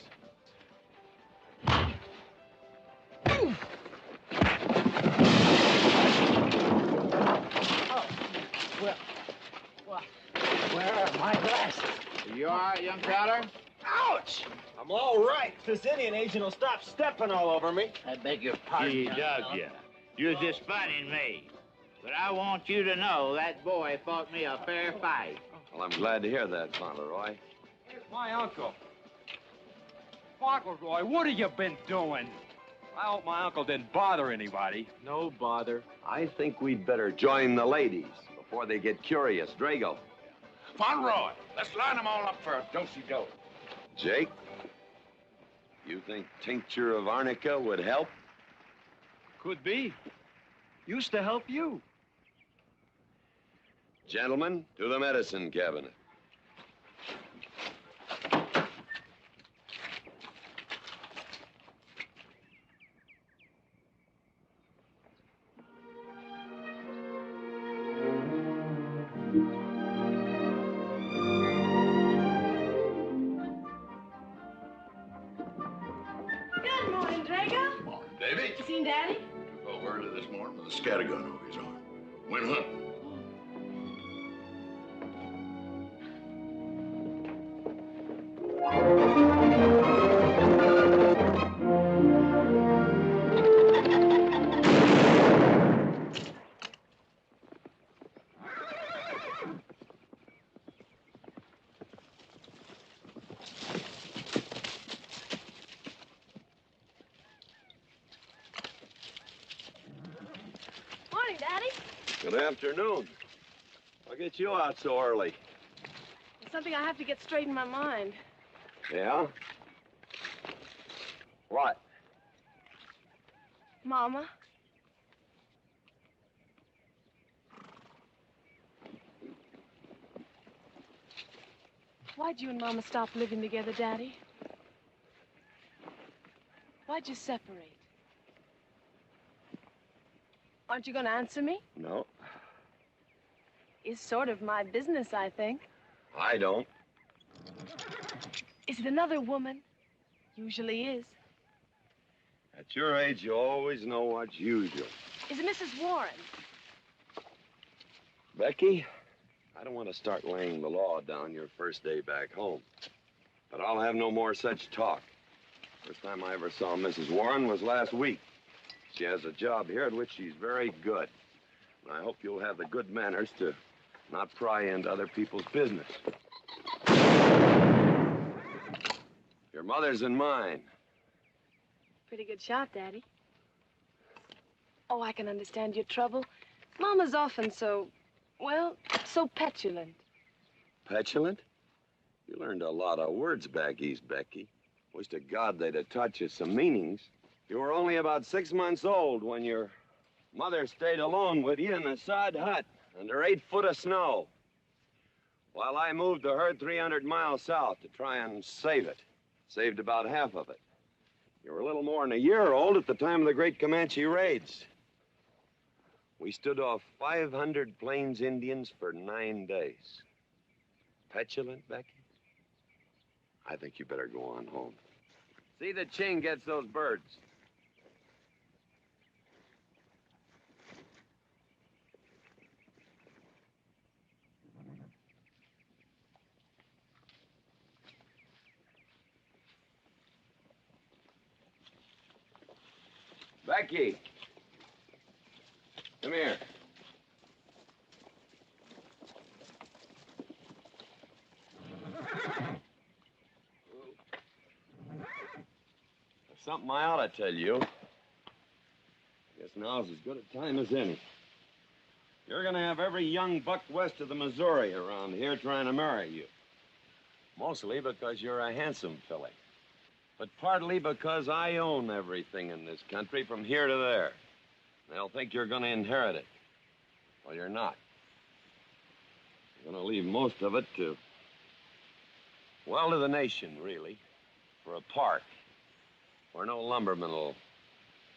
Well, where are my glasses? You all right, young feller? Ouch! I'm all right. This Indian agent will stop stepping all over me. I beg your pardon. G.W. You're just funning me. But I want you to know that boy fought me a fair fight. Well, I'm glad to hear that, Fauntleroy. Here's my uncle. Fauntleroy, what have you been doing? I hope my uncle didn't bother anybody. No bother. I think we'd better join the ladies before they get curious. Drago. Fauntleroy, let's line them all up for a do-si-do. Jake, you think tincture of arnica would help? Could be. Used to help you. Gentlemen, to the medicine cabinet. Good morning, Drago. Morning, Davy. You seen Daddy? Took over early this morning with a scattergun over his arm. Went hunting. Morning, Daddy. Good afternoon. I'll get you out so early. There's something I have to get straight in my mind. Yeah? What? Mama. Why'd you and Mama stop living together, Daddy? Why'd you separate? Aren't you going to answer me? No, It's sort of my business, I think. I don't. Is it another woman? Usually is. At your age, you always know what's usual. Is it Mrs. Warren? Becky, I don't want to start laying the law down your first day back home. But I'll have no more such talk. First time I ever saw Mrs. Warren was last week. She has a job here at which she's very good. And I hope you'll have the good manners to not pry into other people's business. Your mother's and mine. Pretty good shot, Daddy. Oh, I can understand your trouble. Mama's often so, well, so petulant. Petulant? You learned a lot of words back east, Becky. Wish to God they'd have taught you some meanings. You were only about 6 months old when your mother stayed alone with you in a sod hut under 8 foot of snow, while I moved the herd 300 miles south to try and save it. Saved about half of it. You were a little more than a year old at the time of the great Comanche raids. We stood off 500 Plains Indians for 9 days. Petulant, Becky? I think you better go on home. See that Ching gets those birds. Becky! Come here. There's something I ought to tell you. Guess now's as good a time as any. You're gonna have every young buck west of the Missouri around here trying to marry you. Mostly because you're a handsome filly. But partly because I own everything in this country from here to there. They'll think you're gonna inherit it. Well, you're not. You're gonna leave most of it to, well, to the nation, really. For a park where no lumberman will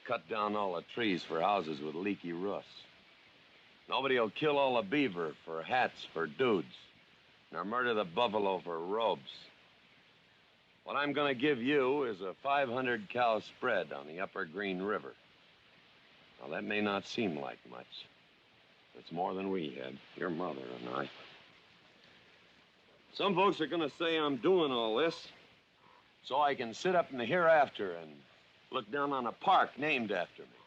cut down all the trees for houses with leaky roofs. Nobody will kill all the beaver for hats for dudes, nor murder the buffalo for robes. What I'm gonna give you is a 500-cow spread on the upper Green River. Now, that may not seem like much. It's more than we had, your mother and I. Some folks are gonna say I'm doing all this so I can sit up in the hereafter and look down on a park named after me.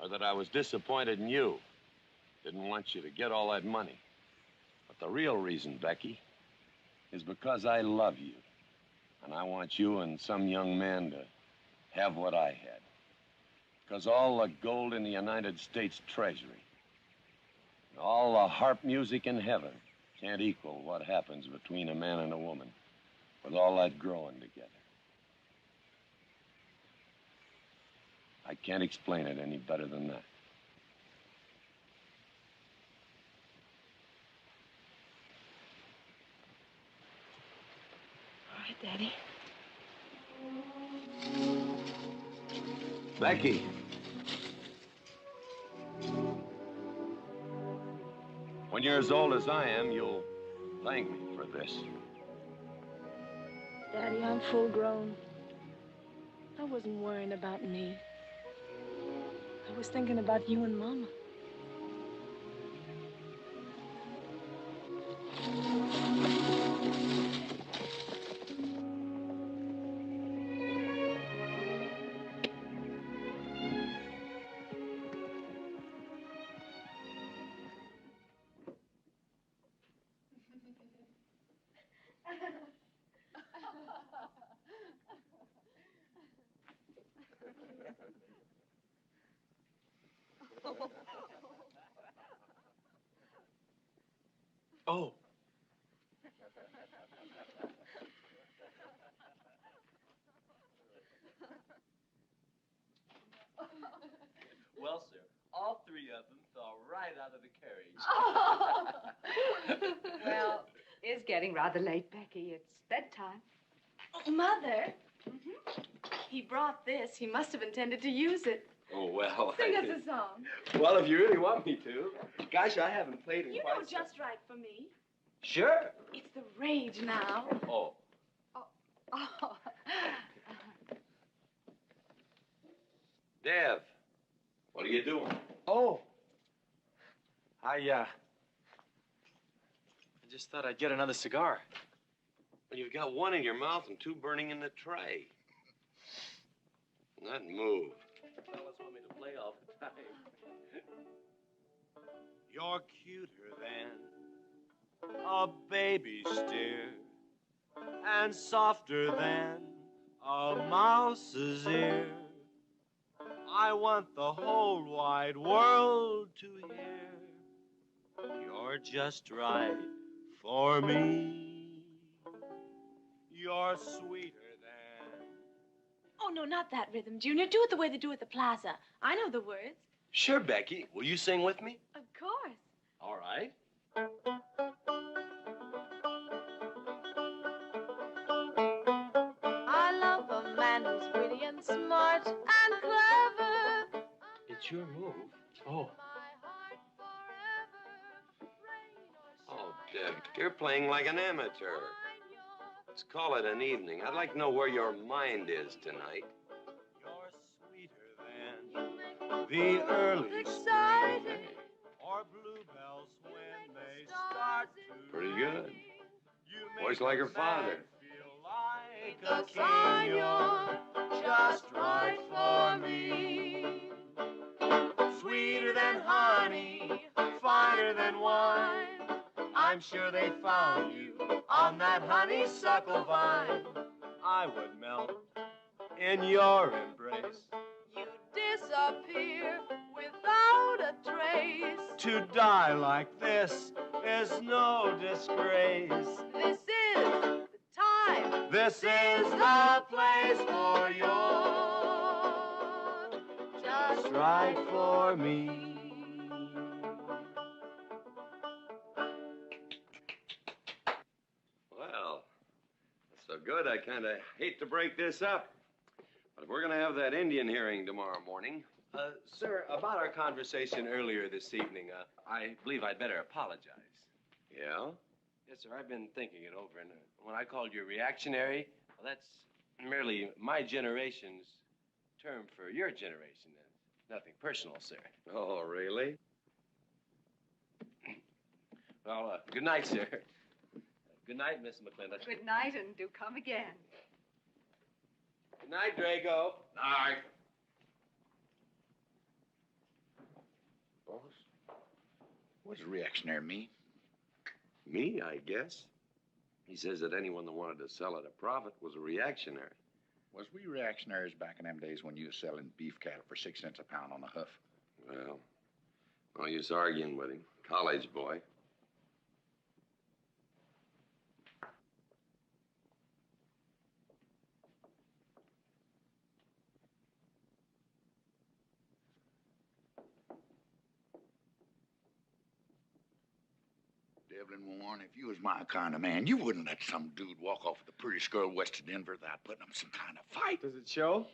Or that I was disappointed in you. Didn't want you to get all that money. But the real reason, Becky, is because I love you. And I want you and some young man to have what I had. Because all the gold in the United States Treasury, and all the harp music in heaven can't equal what happens between a man and a woman with all that growing together. I can't explain it any better than that. All right, Daddy. Becky. When you're as old as I am, you'll thank me for this. Daddy, I'm full grown. I wasn't worrying about me. I was thinking about you and Mama. Oh. Well, sir, all 3 of them fell right out of the carriage. Well, it's getting rather late, Becky. It's bedtime. Oh, Mother. He brought this. He must have intended to use it. Oh, well. Sing us a song. Well, if you really want me to. Gosh, I haven't played in You quite know just right for me. Sure. It's the rage now. Oh. Oh. Dev, what are you doing? Oh. I just thought I'd get another cigar. Well, you've got one in your mouth and two burning in the tray. Not move. Fellas want me to play all the time. You're cuter than a baby steer, and softer than a mouse's ear. I want the whole wide world to hear. You're just right for me. You're sweeter than... Oh, no, not that rhythm, Junior. Do it the way they do at the plaza. I know the words. Sure, Becky. Will you sing with me? Of course. All right. I love a man who's witty and smart and clever. It's your move. Oh. Oh, Deb, you're playing like an amateur. Let's call it an evening. I'd like to know where your mind is tonight. You're sweeter than the early spring, or bluebells when they start to Pretty good. Voice like her father. Like a king, you're just right for me. Sweeter than honey, finer than wine. I'm sure they found you on that honeysuckle vine. I would melt in your embrace. You disappear without a trace. To die like this is no disgrace. This is the time. This is the place for you. Just right for me. Well, that's so good, I kind of hate to break this up. But if we're going to have that Indian hearing tomorrow morning... sir, about our conversation earlier this evening, I believe I'd better apologize. Yeah? Yes, sir, I've been thinking it over, and when I called you reactionary, well, that's merely my generation's term for your generation. Nothing personal, sir. Oh, really? Well, good night, sir. Good night, Miss McLintock. Good night, and do come again. Good night, Drago. Night. Boss, what does reactionary mean? Me, I guess. He says that anyone that wanted to sell at a profit was a reactionary. Was we reactionaries back in them days when you was selling beef cattle for 6 cents a pound on the hoof? Well, no use arguing with him. College boy. Devlin Warren, if you was my kind of man, you wouldn't let some dude walk off with the prettiest girl west of Denver without putting up some kind of fight. Does it show?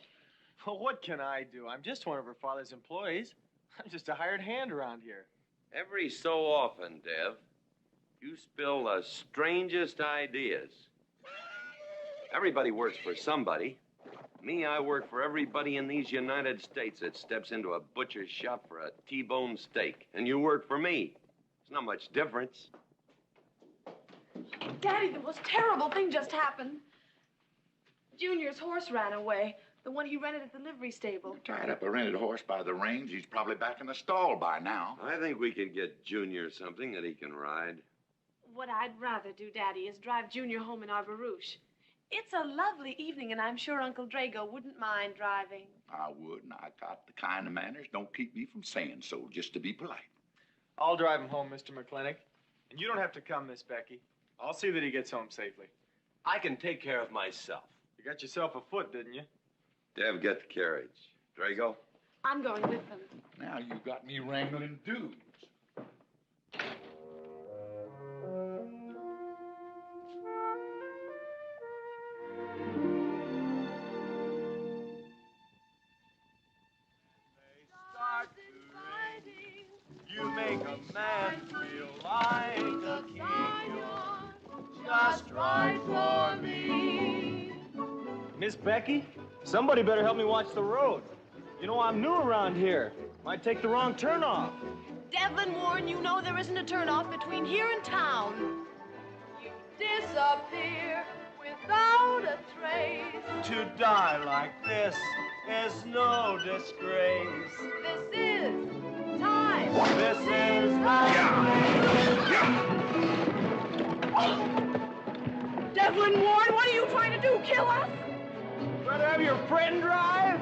Well, what can I do? I'm just one of her father's employees. I'm just a hired hand around here. Every so often, Dev, you spill the strangest ideas. Everybody works for somebody. Me, I work for everybody in these United States that steps into a butcher's shop for a T-bone steak. And you work for me. It's not much difference. Daddy, the most terrible thing just happened. Junior's horse ran away. The one he rented at the livery stable. Tied up a rented horse by the reins. He's probably back in the stall by now. I think we can get Junior something that he can ride. What I'd rather do, Daddy, is drive Junior home in our barouche. It's a lovely evening, and I'm sure Uncle Drago wouldn't mind driving. I would, and I got the kind of manners don't keep me from saying so, just to be polite. I'll drive him home, Mr. McLintock. And you don't have to come, Miss Becky. I'll see that he gets home safely. I can take care of myself. You got yourself a foot, didn't you? Dev, get the carriage. Drago? I'm going with them. Now you got me wrangling dudes. man feel like a king. You're just right for me. Miss Becky, somebody better help me watch the road. You know, I'm new around here. Might take the wrong turn off. Devlin Warren, you know there isn't a turnoff between here and town. You disappear without a trace. To die like this is no disgrace. This is time. This is Devlin Warren, what are you trying to do? Kill us? Rather have your friend drive?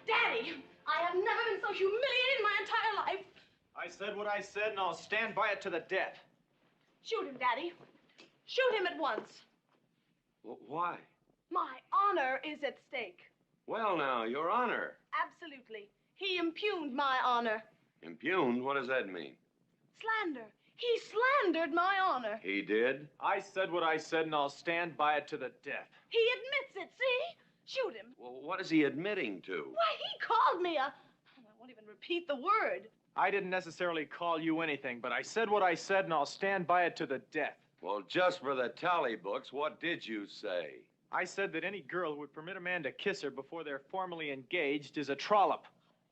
Daddy, I have never been so humiliated in my entire life. I said what I said, and I'll stand by it to the death. Shoot him, Daddy. Shoot him at once. Why? My honor is at stake. Well, now, Your Honor. Absolutely. He impugned my honor. Impugned? What does that mean? Slander. He slandered my honor. He did? I said what I said, and I'll stand by it to the death. He admits it, see? Shoot him. Well, what is he admitting to? Why, he called me a... I won't even repeat the word. I didn't necessarily call you anything, but I said what I said, and I'll stand by it to the death. Well, just for the tally books, what did you say? I said that any girl who would permit a man to kiss her before they're formally engaged is a trollop.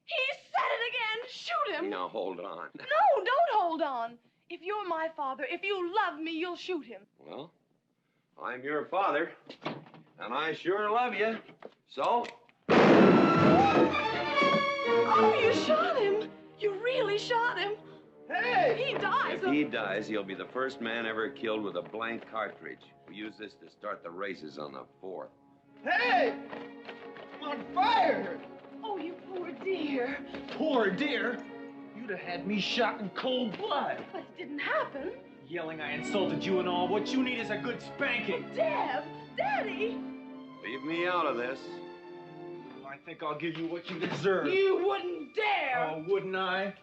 He said it again. Shoot him. Now, hold on. No, don't hold on. If you're my father, if you love me, you'll shoot him. Well, I'm your father, and I sure love you. So? Oh, you shot him. You really shot him. Hey! He dies. If he dies, he'll be the first man ever killed with a blank cartridge. We use this to start the races on the 4th. Hey! I'm on fire! Oh, you poor dear. Poor dear. You'd have had me shot in cold blood. But it didn't happen. Yelling I insulted you and all. What you need is a good spanking. Deb! Daddy! Leave me out of this. I think I'll give you what you deserve. You wouldn't dare! Oh, wouldn't I?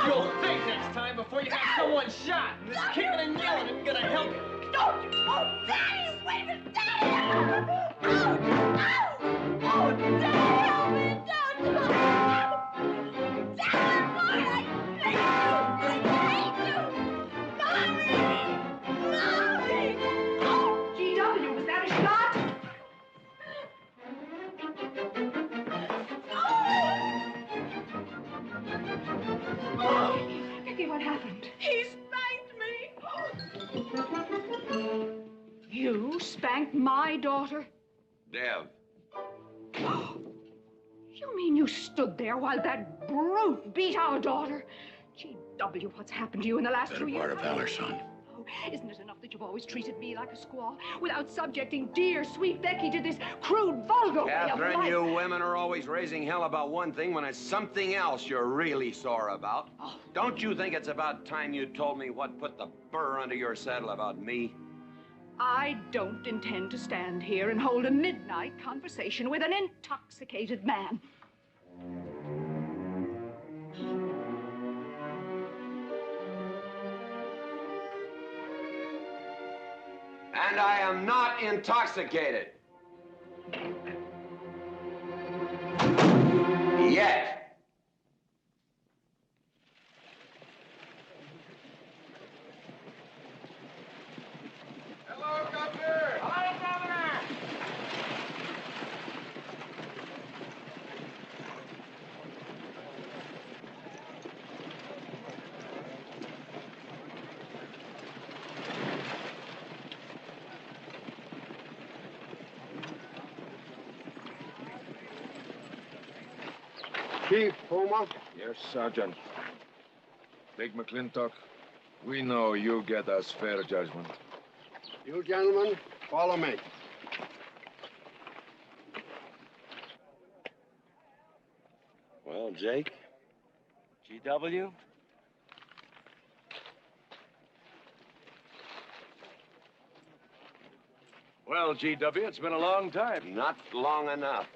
You'll think next time before you have someone shot. And this kicking and yelling isn't gonna help you. Don't you! Oh, Daddy! Wait a minute! Daddy! Oh, Daddy! Help me! Don't! Daddy, Lord, I hate you! Mommy! Mommy! Oh, G.W., was that a shot? Oh, Vicky, what happened? He spanked me! You spanked my daughter? Dev. You mean you stood there while that brute beat our daughter? G.W., what's happened to you in the last 2 years? Better part of valor, son. Oh, isn't it enough that you've always treated me like a squaw without subjecting dear, sweet Becky to this crude, vulgar way of Catherine, life? you women are always raising hell about one thing when it's something else you're really sore about. Oh. Don't you think it's about time you told me what put the burr under your saddle about me? I don't intend to stand here and hold a midnight conversation with an intoxicated man. And I am not intoxicated. Yet. Hello, Governor! Hi, Governor! Chief, Puma? Yes, Sergeant. Big McLintock, we know you get us fair judgment. You gentlemen, follow me. Well, Jake? GW? Well, GW, it's been a long time. Not long enough.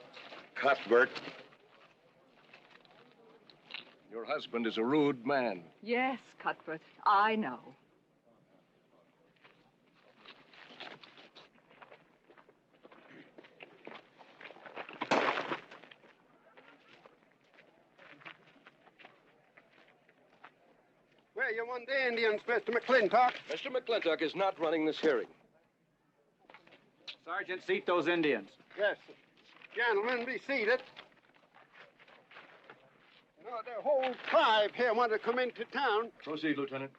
Cuthbert. Your husband is a rude man. Yes, Cuthbert, I know. Where you want the Indians, Mr. McLintock? Mr. McLintock is not running this hearing. Sergeant, seat those Indians. Yes. Gentlemen, be seated. You know, the whole tribe here want to come into town. Proceed, Lieutenant.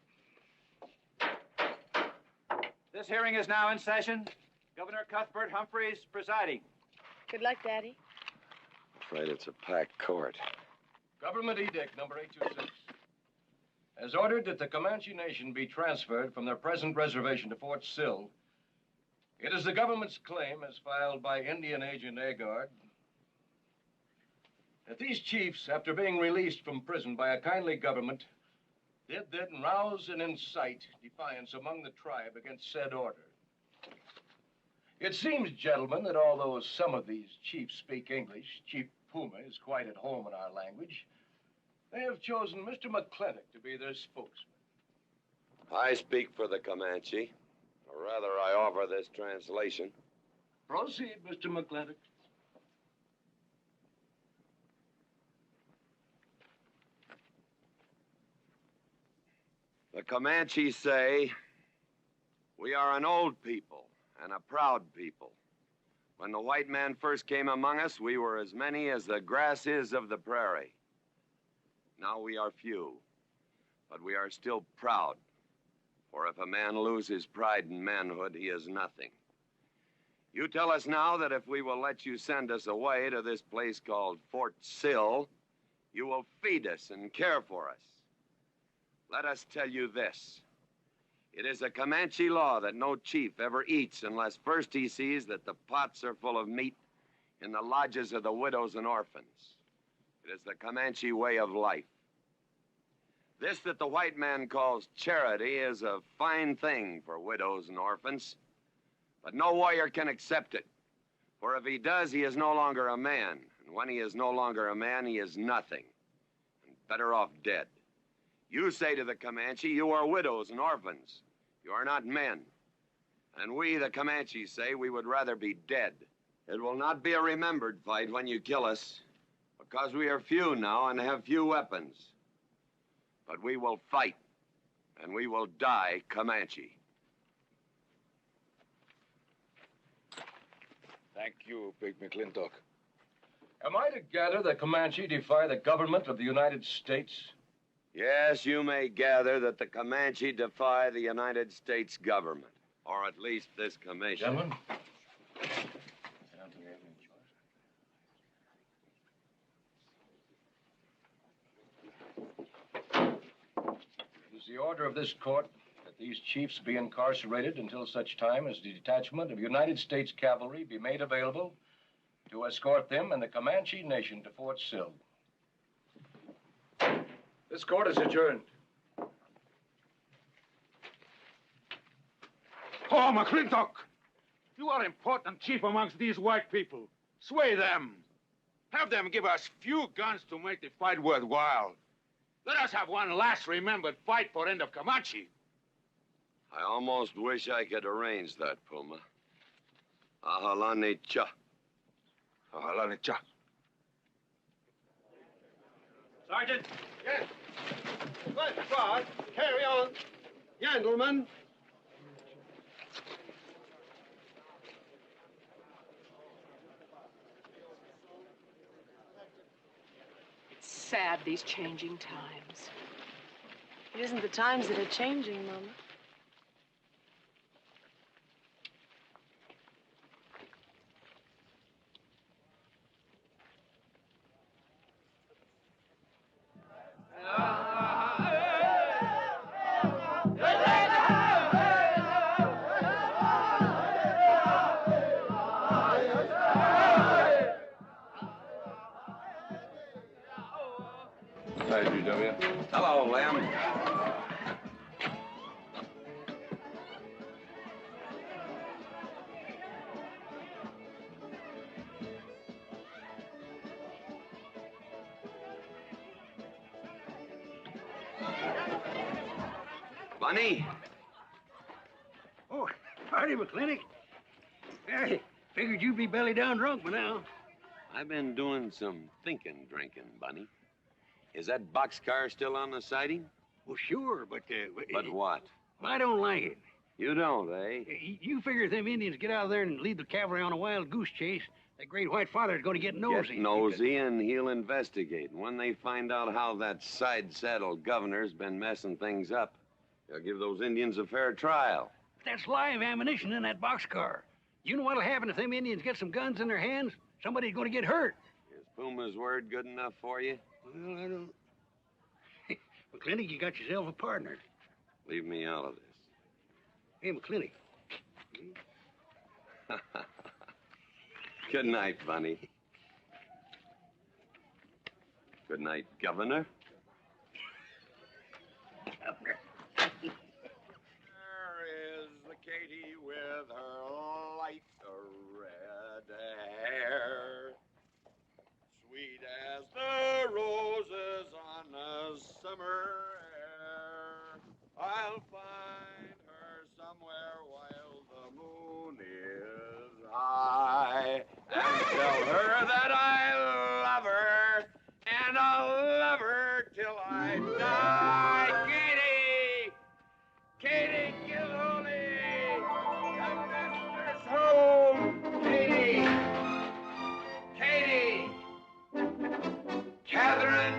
This hearing is now in session. Governor Cuthbert Humphreys presiding. Good luck, Daddy. Afraid it's a packed court. Government Edict number 826. Has ordered that the Comanche Nation be transferred from their present reservation to Fort Sill. It is the government's claim, as filed by Indian Agent Agard, that these chiefs, after being released from prison by a kindly government, did then rouse and incite defiance among the tribe against said order. It seems, gentlemen, that although some of these chiefs speak English, Chief Puma is quite at home in our language, they have chosen Mr. McLintock to be their spokesman. I speak for the Comanche. Or rather, I offer this translation. Proceed, Mr. McLintock. The Comanche say, we are an old people and a proud people. When the white man first came among us, we were as many as the grass is of the prairie. Now we are few, but we are still proud. For if a man loses pride in manhood, he is nothing. You tell us now that if we will let you send us away to this place called Fort Sill, you will feed us and care for us. Let us tell you this. It is a Comanche law that no chief ever eats unless first he sees that the pots are full of meat in the lodges of the widows and orphans. It is the Comanche way of life. This that the white man calls charity is a fine thing for widows and orphans, but no warrior can accept it. For if he does, he is no longer a man. And when he is no longer a man, he is nothing. And better off dead. You say to the Comanche, you are widows and orphans. You are not men. And we, the Comanche, say we would rather be dead. It will not be a remembered fight when you kill us, because we are few now and have few weapons. But we will fight, and we will die Comanche. Thank you, Big McLintock. Am I to gather that Comanche defy the government of the United States? Yes, you may gather that the Comanche defy the United States government, or at least this commission. Gentlemen. It is the order of this court that these chiefs be incarcerated until such time as the detachment of United States cavalry be made available to escort them and the Comanche Nation to Fort Sill. This court is adjourned. Oh, McLintock! You are important chief amongst these white people. Sway them. Have them give us few guns to make the fight worthwhile. Let us have one last remembered fight for end of Comanche. I almost wish I could arrange that, Puma. Ahalani cha. Ahalani cha. Sergeant. Yes. Let's start. Carry on. Gentlemen. It's sad, these changing times. It isn't the times that are changing, Mama. Hi, GW. Hello, Lem. Bunny? Oh, howdy, McLintock. I figured you'd be belly down drunk by now. I've been doing some drinking, Bunny. Is that boxcar still on the siding? Well, sure, but... But what? I don't like it. You don't, eh? You figure if them Indians get out there and lead the cavalry on a wild goose chase, that great white father's going to get nosy. Get nosy, and he'll investigate. And when they find out how that side-saddle governor's been messing things up, they'll give those Indians a fair trial. That's live ammunition in that boxcar. You know what'll happen if them Indians get some guns in their hands? Somebody's going to get hurt. Is Puma's word good enough for you? Well, I don't... McLintock, you got yourself a partner. Leave me out of this. Hey, McLintock. Good night, Bunny. Good night, Governor. There is the Katie with her light red hair, sweet as the roses on a summer air. I'll find her somewhere while the moon is high, and tell her that I love her, and I'll love her till I die. Katie Gilhooly, the master's home. Katie, Catherine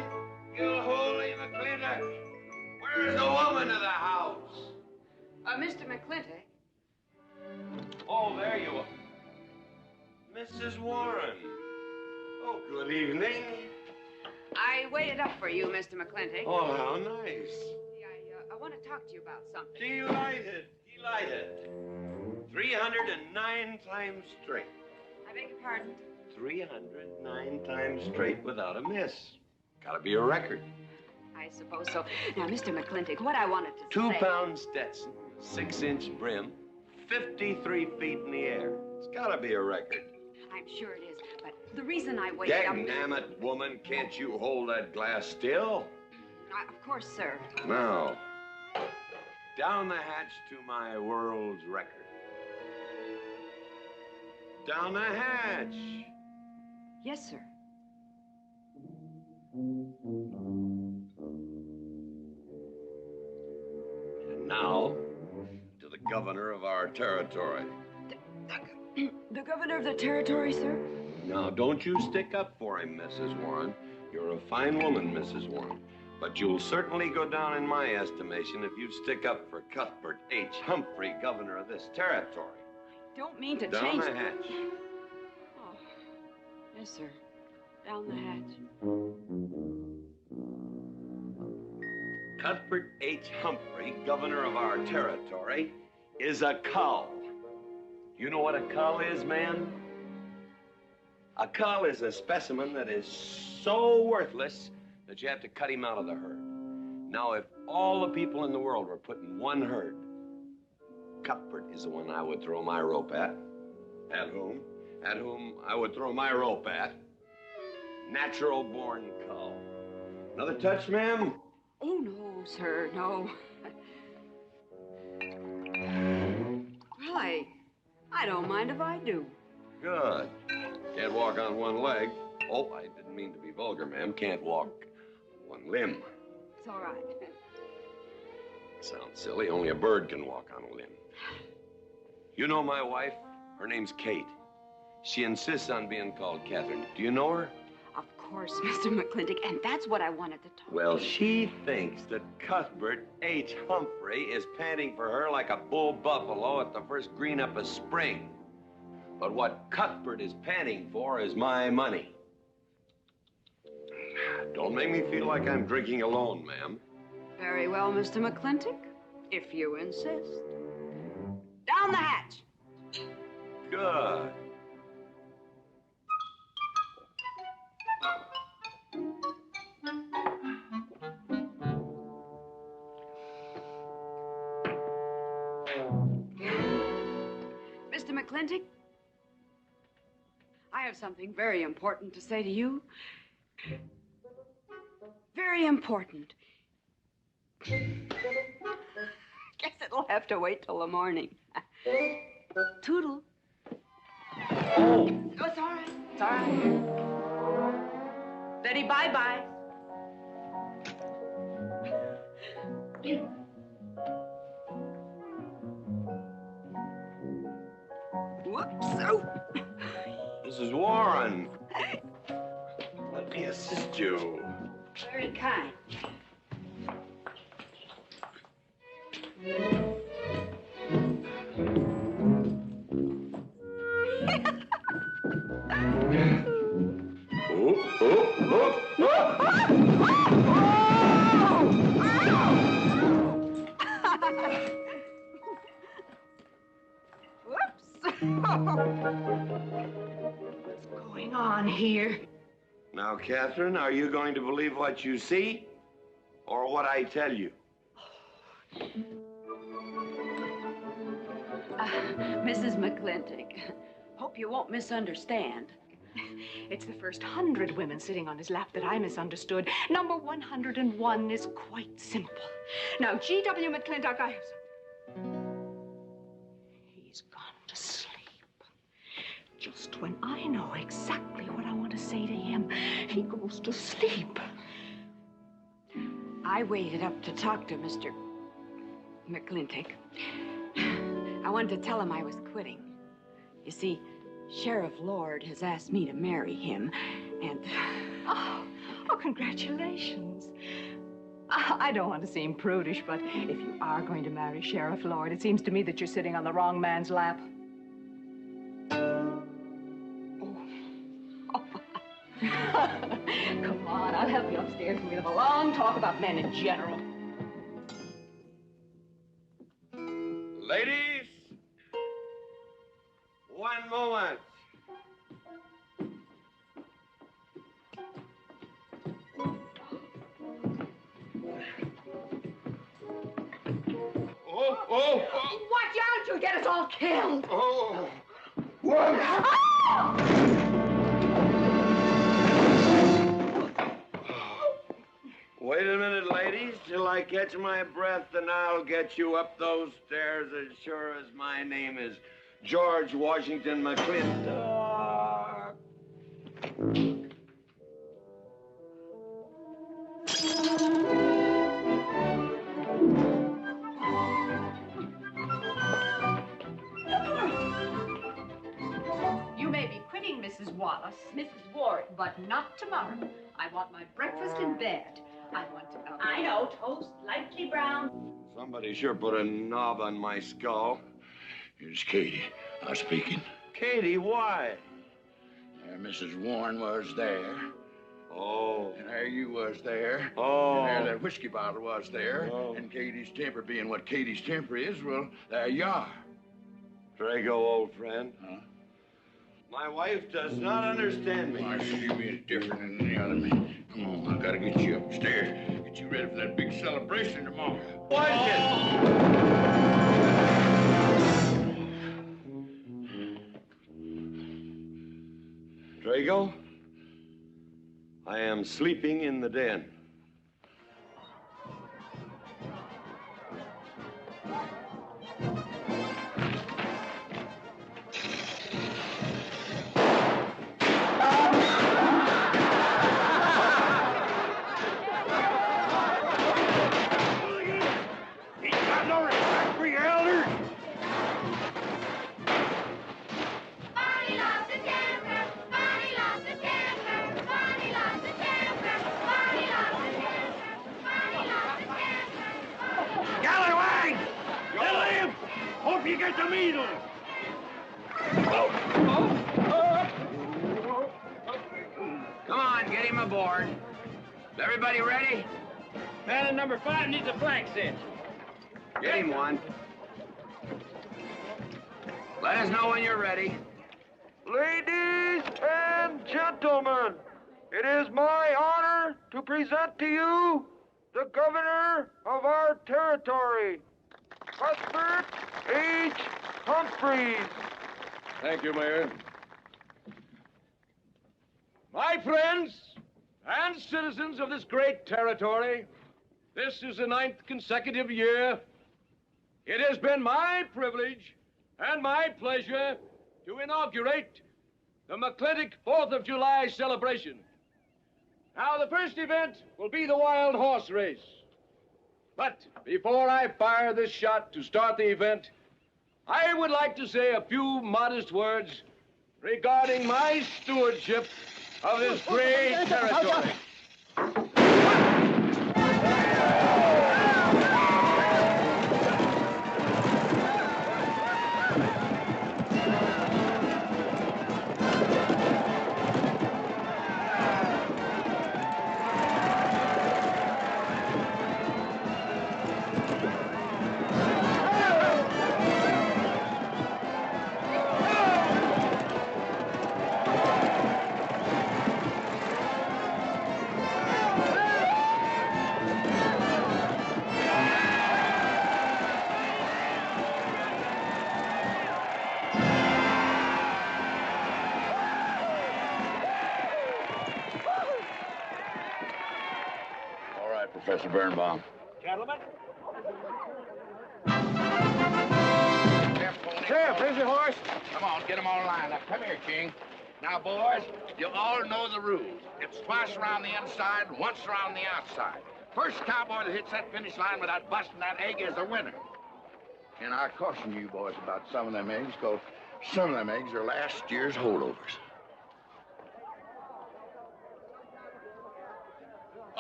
Gilhooly McLintock, where's the woman of the house? Mr. McLintock. Oh, there you are. Mrs. Warren. Oh, good evening. I waited up for you, Mr. McLintock. Oh, how nice. I want to talk to you about something. Delighted. 309 times straight. I beg your pardon? 309 times straight without a miss. Gotta be a record. I suppose so. Now, Mr. McLintock, what I wanted to say... 2-pound Stetson, 6-inch brim, 53 feet in the air. It's gotta be a record. I'm sure it is, but the reason I waited up... Dagnammit, woman, can't you hold that glass still? Of course, sir. Now, down the hatch to my world's record. Down the hatch. Yes, sir. And now, to the governor of our territory. The governor of the territory, sir? Now, don't you stick up for him, Mrs. Warren. You're a fine woman, Mrs. Warren. But you'll certainly go down in my estimation if you stick up for Cuthbert H. Humphrey, governor of this territory. I don't mean to Down change... the hatch. Oh, yes, sir. Down the hatch. Cuthbert H. Humphrey, governor of our territory, is a cull. You know what a cull is, man? A cull is a specimen that is so worthless that you have to cut him out of the herd. Now, if all the people in the world were put in one herd, Cuthbert is the one I would throw my rope at. At whom I would throw my rope at. Natural-born cull. Another touch, ma'am? Oh, no, sir, no. Well, I don't mind if I do. Good. Can't walk on one leg. Oh, I didn't mean to be vulgar, ma'am. Can't walk one limb. It's all right. Sounds silly. Only a bird can walk on a limb. You know my wife? Her name's Kate. She insists on being called Catherine. Do you know her? Of course, Mr. McLintock, and that's what I wanted to talk Well, she thinks that Cuthbert H. Humphrey is panting for her like a bull buffalo at the first green up of spring. But what Cuthbert is panting for is my money. Don't make me feel like I'm drinking alone, ma'am. Very well, Mr. McLintock, if you insist. Down the hatch. Good. Mr. McLintock, I have something very important to say to you. Very important. It'll have to wait till the morning. Toodle. Oh. Oh, it's all right. It's all right. Betty, bye-bye. Whoops. Oh. Mrs. Warren. Let me assist you. Very kind. What's going on here? Now, Catherine, are you going to believe what you see or what I tell you? Mrs. McLintock, hope you won't misunderstand. It's the first 100 women sitting on his lap that I misunderstood. Number 101 is quite simple. Now, G.W. McLintock, I have some... He's gone to sleep. Just when I know exactly what I want to say to him, he goes to sleep. I waited up to talk to Mr. McLintock. I wanted to tell him I was quitting. You see, Sheriff Lord has asked me to marry him, and... Oh, congratulations. I don't want to seem prudish, but if you are going to marry Sheriff Lord, it seems to me that you're sitting on the wrong man's lap. Come on, I'll help you upstairs, and we'll have a long talk about men in general. Ladies, one moment. Oh! Watch out, you'll get us all killed! Oh! What? Wait a minute, ladies, till I catch my breath, and I'll get you up those stairs as sure as my name is George Washington McLintock. You may be quitting, Mrs. Wallace, Mrs. Ward, but not tomorrow. I want my breakfast in bed. I want to... I know, toast, lightly brown. Somebody sure put a knob on my skull. Here's Katie. I'm speaking. Katie, why? Mrs. Warren was there. Oh. And there you was there. Oh. And there that whiskey bottle was there. Oh. And Katie's temper being what Katie's temper is, well, there you are. Drago, old friend. Huh? My wife does not understand me. Why, she is different than the other man. Come on, I gotta get you upstairs. Get you ready for that big celebration tomorrow. What is it? Drago, I am sleeping in the den. You get the needle! Come on, get him aboard. Is everybody ready? Man in number 5 needs a flank cinch. Get him one. Let us know when you're ready. Ladies and gentlemen, it is my honor to present to you the governor of our territory, Cuthbert H. Humphreys. Thank you, Mayor. My friends and citizens of this great territory, this is the 9th consecutive year it has been my privilege and my pleasure to inaugurate the McLINTOck 4th of July celebration. Now, the first event will be the wild horse race. But before I fire this shot to start the event, I would like to say a few modest words regarding my stewardship of this great territory. Professor Birnbaum. Gentlemen. Sheriff, here's your horse. Come on, get them all lined up. Come here, King. Now, boys, you all know the rules. It's twice around the inside, once around the outside. First cowboy that hits that finish line without busting that egg is the winner. And I caution you boys about some of them eggs, because some of them eggs are last year's holdovers.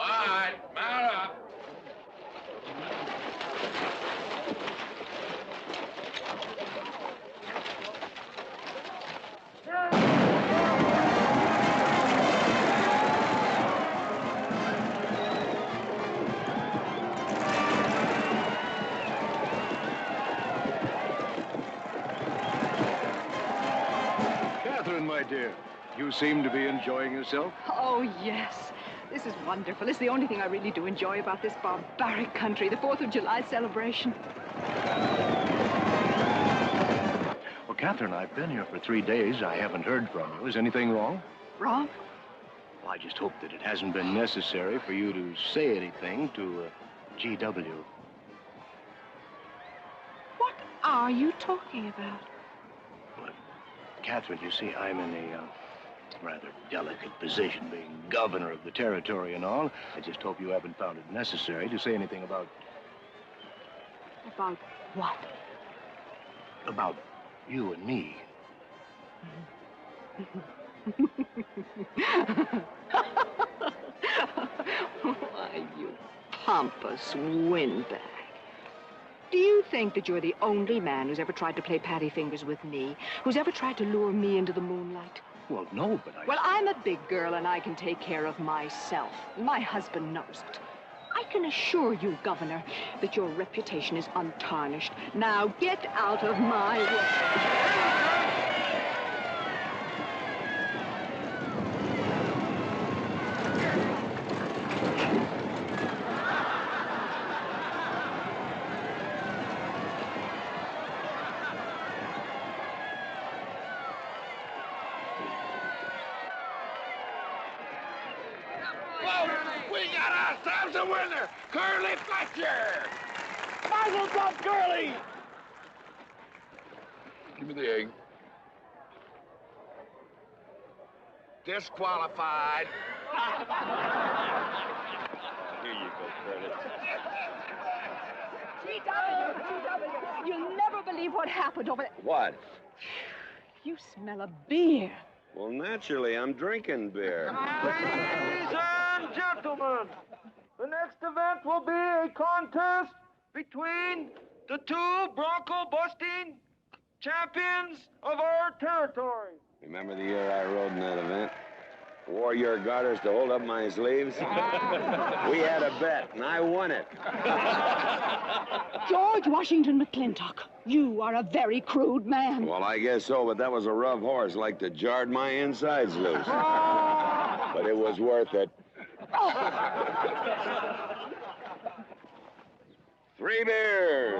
All right, mount up. Catherine, my dear, you seem to be enjoying yourself. Oh, yes. This is wonderful. It's the only thing I really do enjoy about this barbaric country, the 4th of July celebration. Well, Catherine, I've been here for 3 days. I haven't heard from you. Is anything wrong? Wrong? Well, I just hope that it hasn't been necessary for you to say anything to GW. What are you talking about? Well, Catherine, you see, I'm in a rather delicate position, being governor of the territory and all. I just hope you haven't found it necessary to say anything about... About what? About you and me. Why, you pompous windbag. Do you think that you're the only man who's ever tried to play patty fingers with me, who's ever tried to lure me into the moonlight? Well, no, but I... Well, I'm a big girl, and I can take care of myself. My husband knows it. I can assure you, Governor, that your reputation is untarnished. Now, get out of my way. We got ourselves a winner, Curly Fletcher! Muzzle drop, Curly! Give me the egg. Disqualified. Here you go, Curly. GW, you'll never believe what happened over there. What? You smell a beer. Well, naturally, I'm drinking beer. Ladies and gentlemen, the next event will be a contest between the two bronco-busting champions of our territory. Remember the year I rode in that event? Wore your garters to hold up my sleeves? We had a bet, and I won it. George Washington McLINTOck, you are a very crude man. Well, I guess so, but that was a rough horse, like to jarred my insides loose. But it was worth it. 3 beers.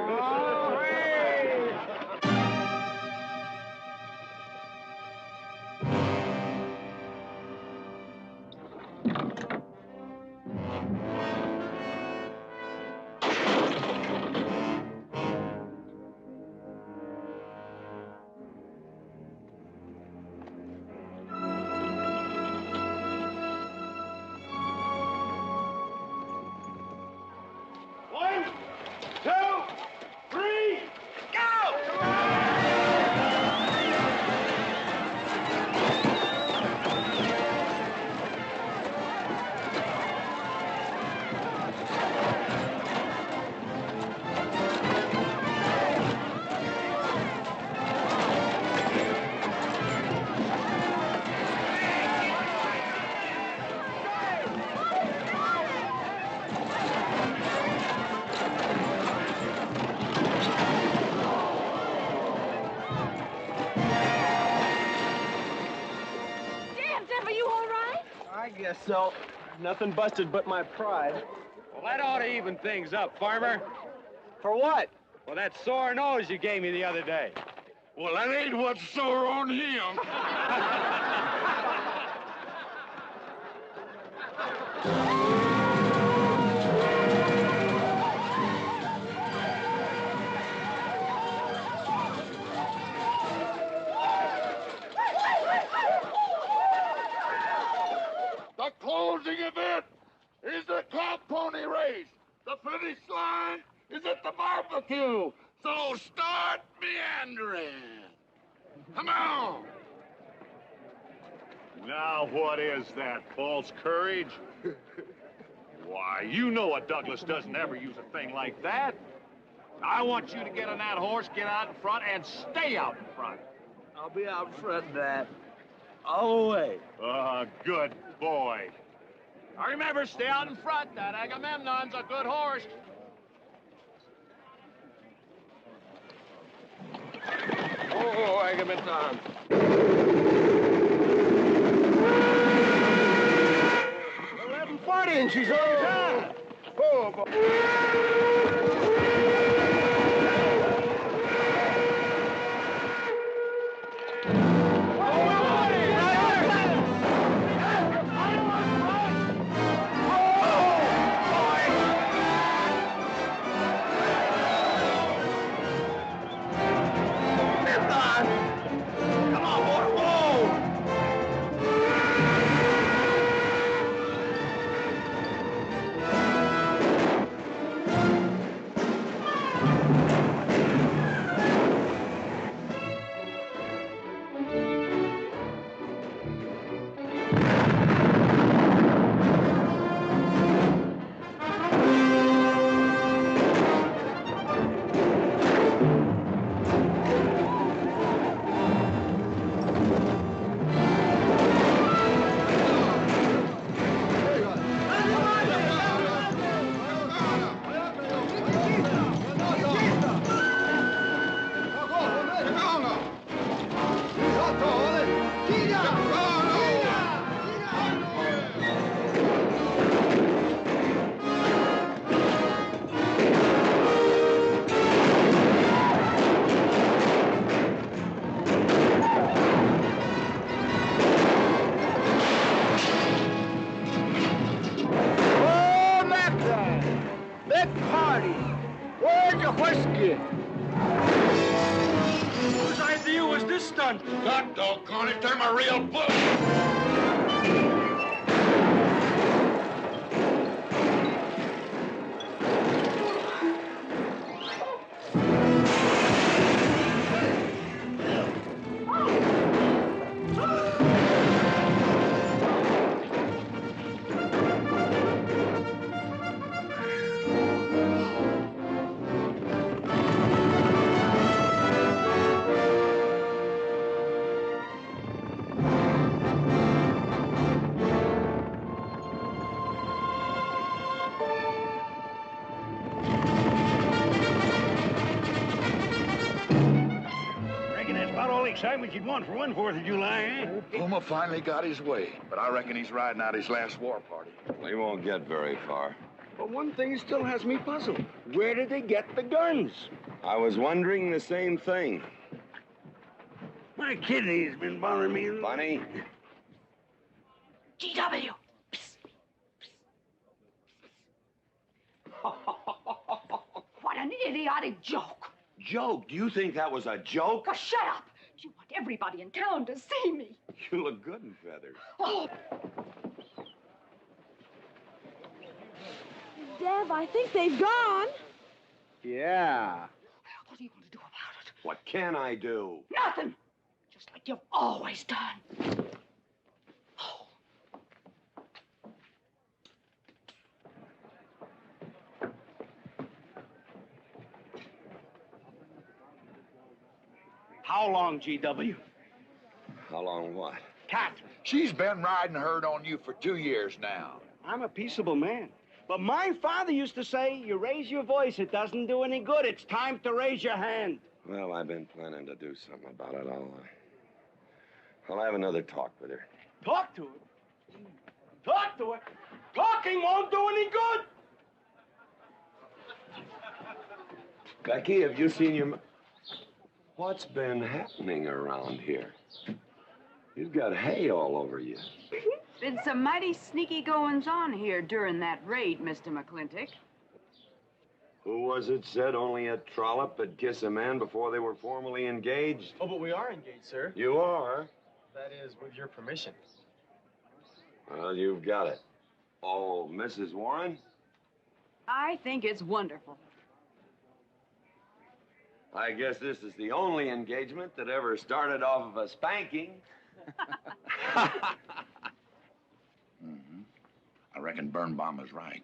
so. Nothing busted but my pride. Well, that ought to even things up, farmer. For what? Well, that sore nose you gave me the other day. Well, that ain't what's sore on him. The closing event is the cow pony race. The finish line is at the barbecue. So start meandering. Come on. Now what is that, false courage? Why, you know a Douglas doesn't ever use a thing like that. I want you to get on that horse, get out in front, and stay out in front. I'll be out front, Dad. All the way. Good boy. Now remember, stay out in front. That Agamemnon's a good horse. Oh, Agamemnon. 11:40 and she's on time. Oh, boy. Whose idea was this stunt? God doggone it, I'm a real bull. Excitement you'd want for one 4th of July, eh? Puma finally got his way, but I reckon he's riding out his last war party. He won't get very far. But one thing still has me puzzled. Where did they get the guns? I was wondering the same thing. My kidney's been bothering me. Bunny? GW. What an idiotic joke. Joke? Do you think that was a joke? Oh, shut up. You want everybody in town to see me. You look good in feathers. Oh. Dev, I think they've gone. Yeah. What are you going to do about it? What can I do? Nothing. Just like you've always done. How long, GW? How long what? Catherine. She's been riding herd on you for 2 years now. I'm a peaceable man. But my father used to say, you raise your voice, it doesn't do any good. It's time to raise your hand. Well, I've been planning to do something about it. I'll have another talk with her. Talk to her? Talk to her? Talking won't do any good. Becky, have you seen your... What's been happening around here? You've got hay all over you. Been some mighty sneaky goings-on here during that raid, Mr. McLintock. Who was it said only a trollop would kiss a man before they were formally engaged? Oh, but we are engaged, sir. You are? That is, with your permission. Well, you've got it. Oh, Mrs. Warren? I think it's wonderful. I guess this is the only engagement that ever started off of a spanking. Mm-hmm. I reckon Birnbaum is right.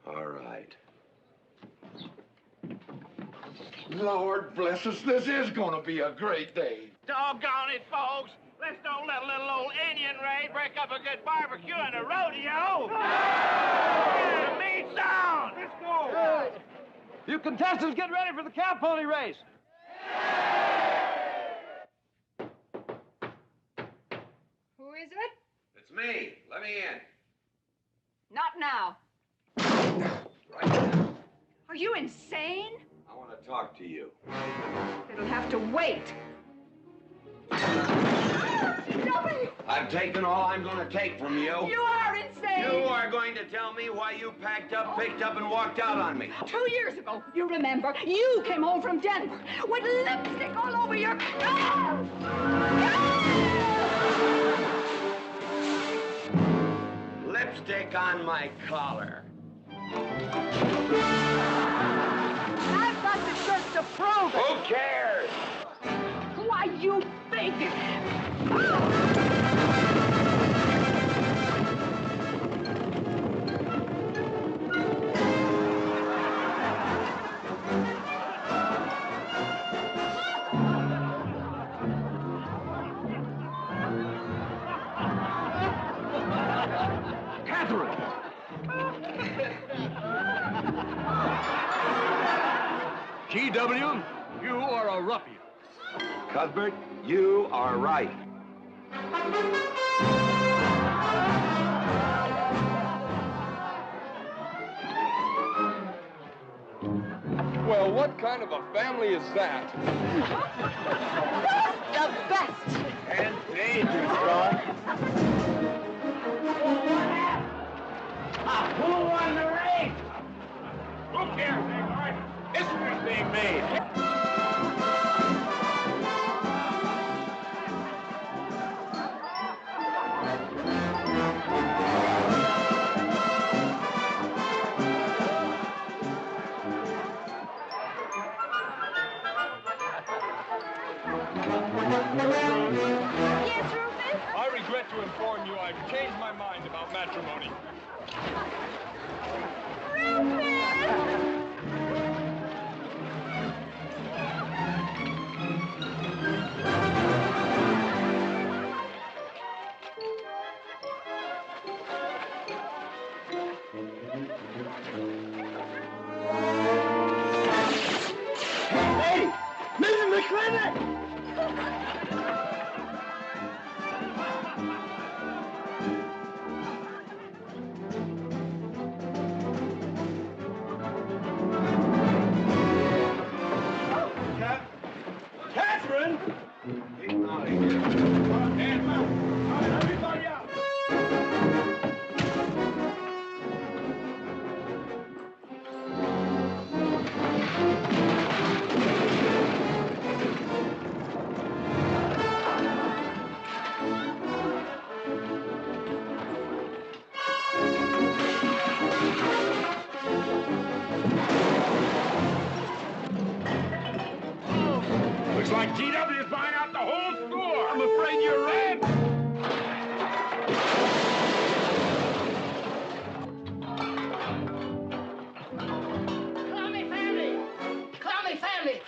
All right. Lord bless us, this is gonna be a great day. Doggone it, folks. Let's don't let a little old Indian raid break up a good barbecue and a rodeo. The meat's down. Let's go. You contestants, get ready for the cow pony race. Who is it? It's me. Let me in. Not now. Right now. Are you insane? I want to talk to you. It'll have to wait. I've taken all I'm going to take from you. You are insane! You are going to tell me why you packed up, picked up, and walked out on me. 2 years ago, you remember, you came home from Denver with lipstick all over your... Lipstick on my collar. I've got the shirts to prove it. Who cares? Why, you big... Catherine! GW, you are a ruffian. Cuthbert, you are right. Well, what kind of a family is that? The best! And dangerous, son. Who won the race? Who cares, Ingrid? History's being made. Yes, Rufus? I regret to inform you I've changed my mind about matrimony. Hey, Mrs. McLintock! Catherine! Get out of here. Hands up. All right, everybody out. Looks like GW's buying out the whole store. I'm afraid you're right. Call me family. Call me family.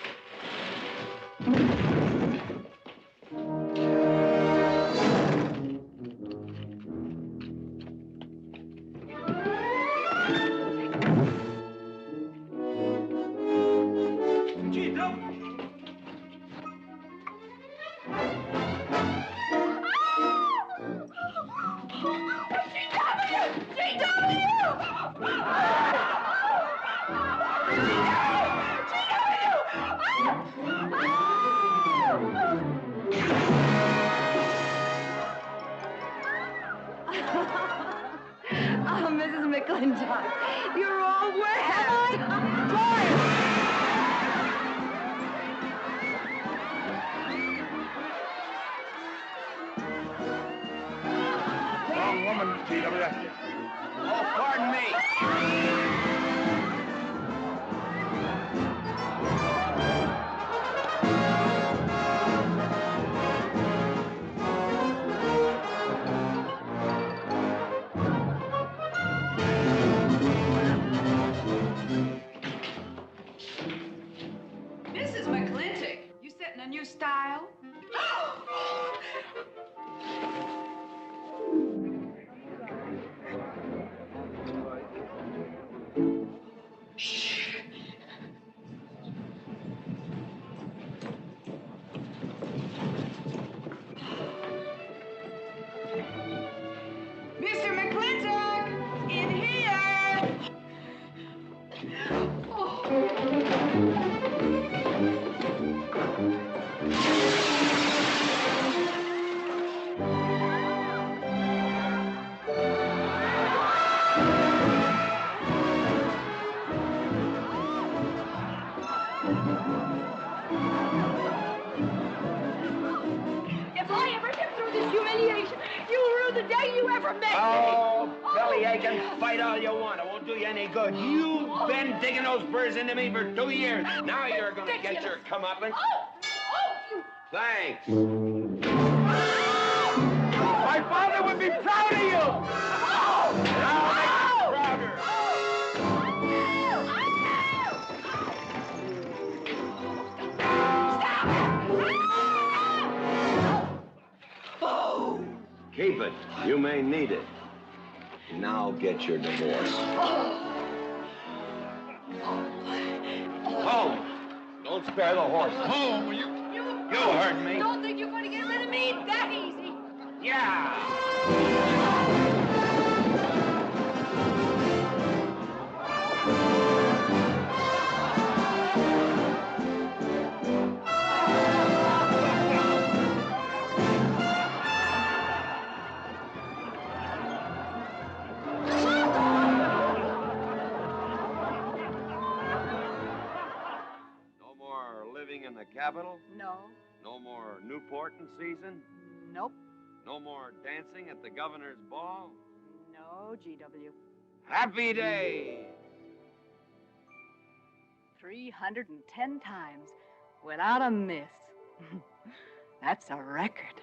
McLintock, you're all wet. Am Wrong woman, G.W. Oh, pardon me. Mrs. McLintock, you setting a new style? Shh. Mr. McLintock, in here. If I ever get through this humiliation, you'll rue the day you ever met me. Oh, belly aching, fight all you want. It won't do you any good. You've been digging those burrs into me for 2 years. Now you're going to get your comeuppance. Thanks. My father would be proud of you! Now make him prouder. Keep it. You may need it. Now get your divorce. Home. Don't spare the horse. Home, you heard me. Don't think you're going to get rid of me that easy. Yeah. No more living in the capital? No. No more Newport in season? Nope. No more dancing at the governor's ball? No, G.W. Happy days! 310 times without a miss. That's a record.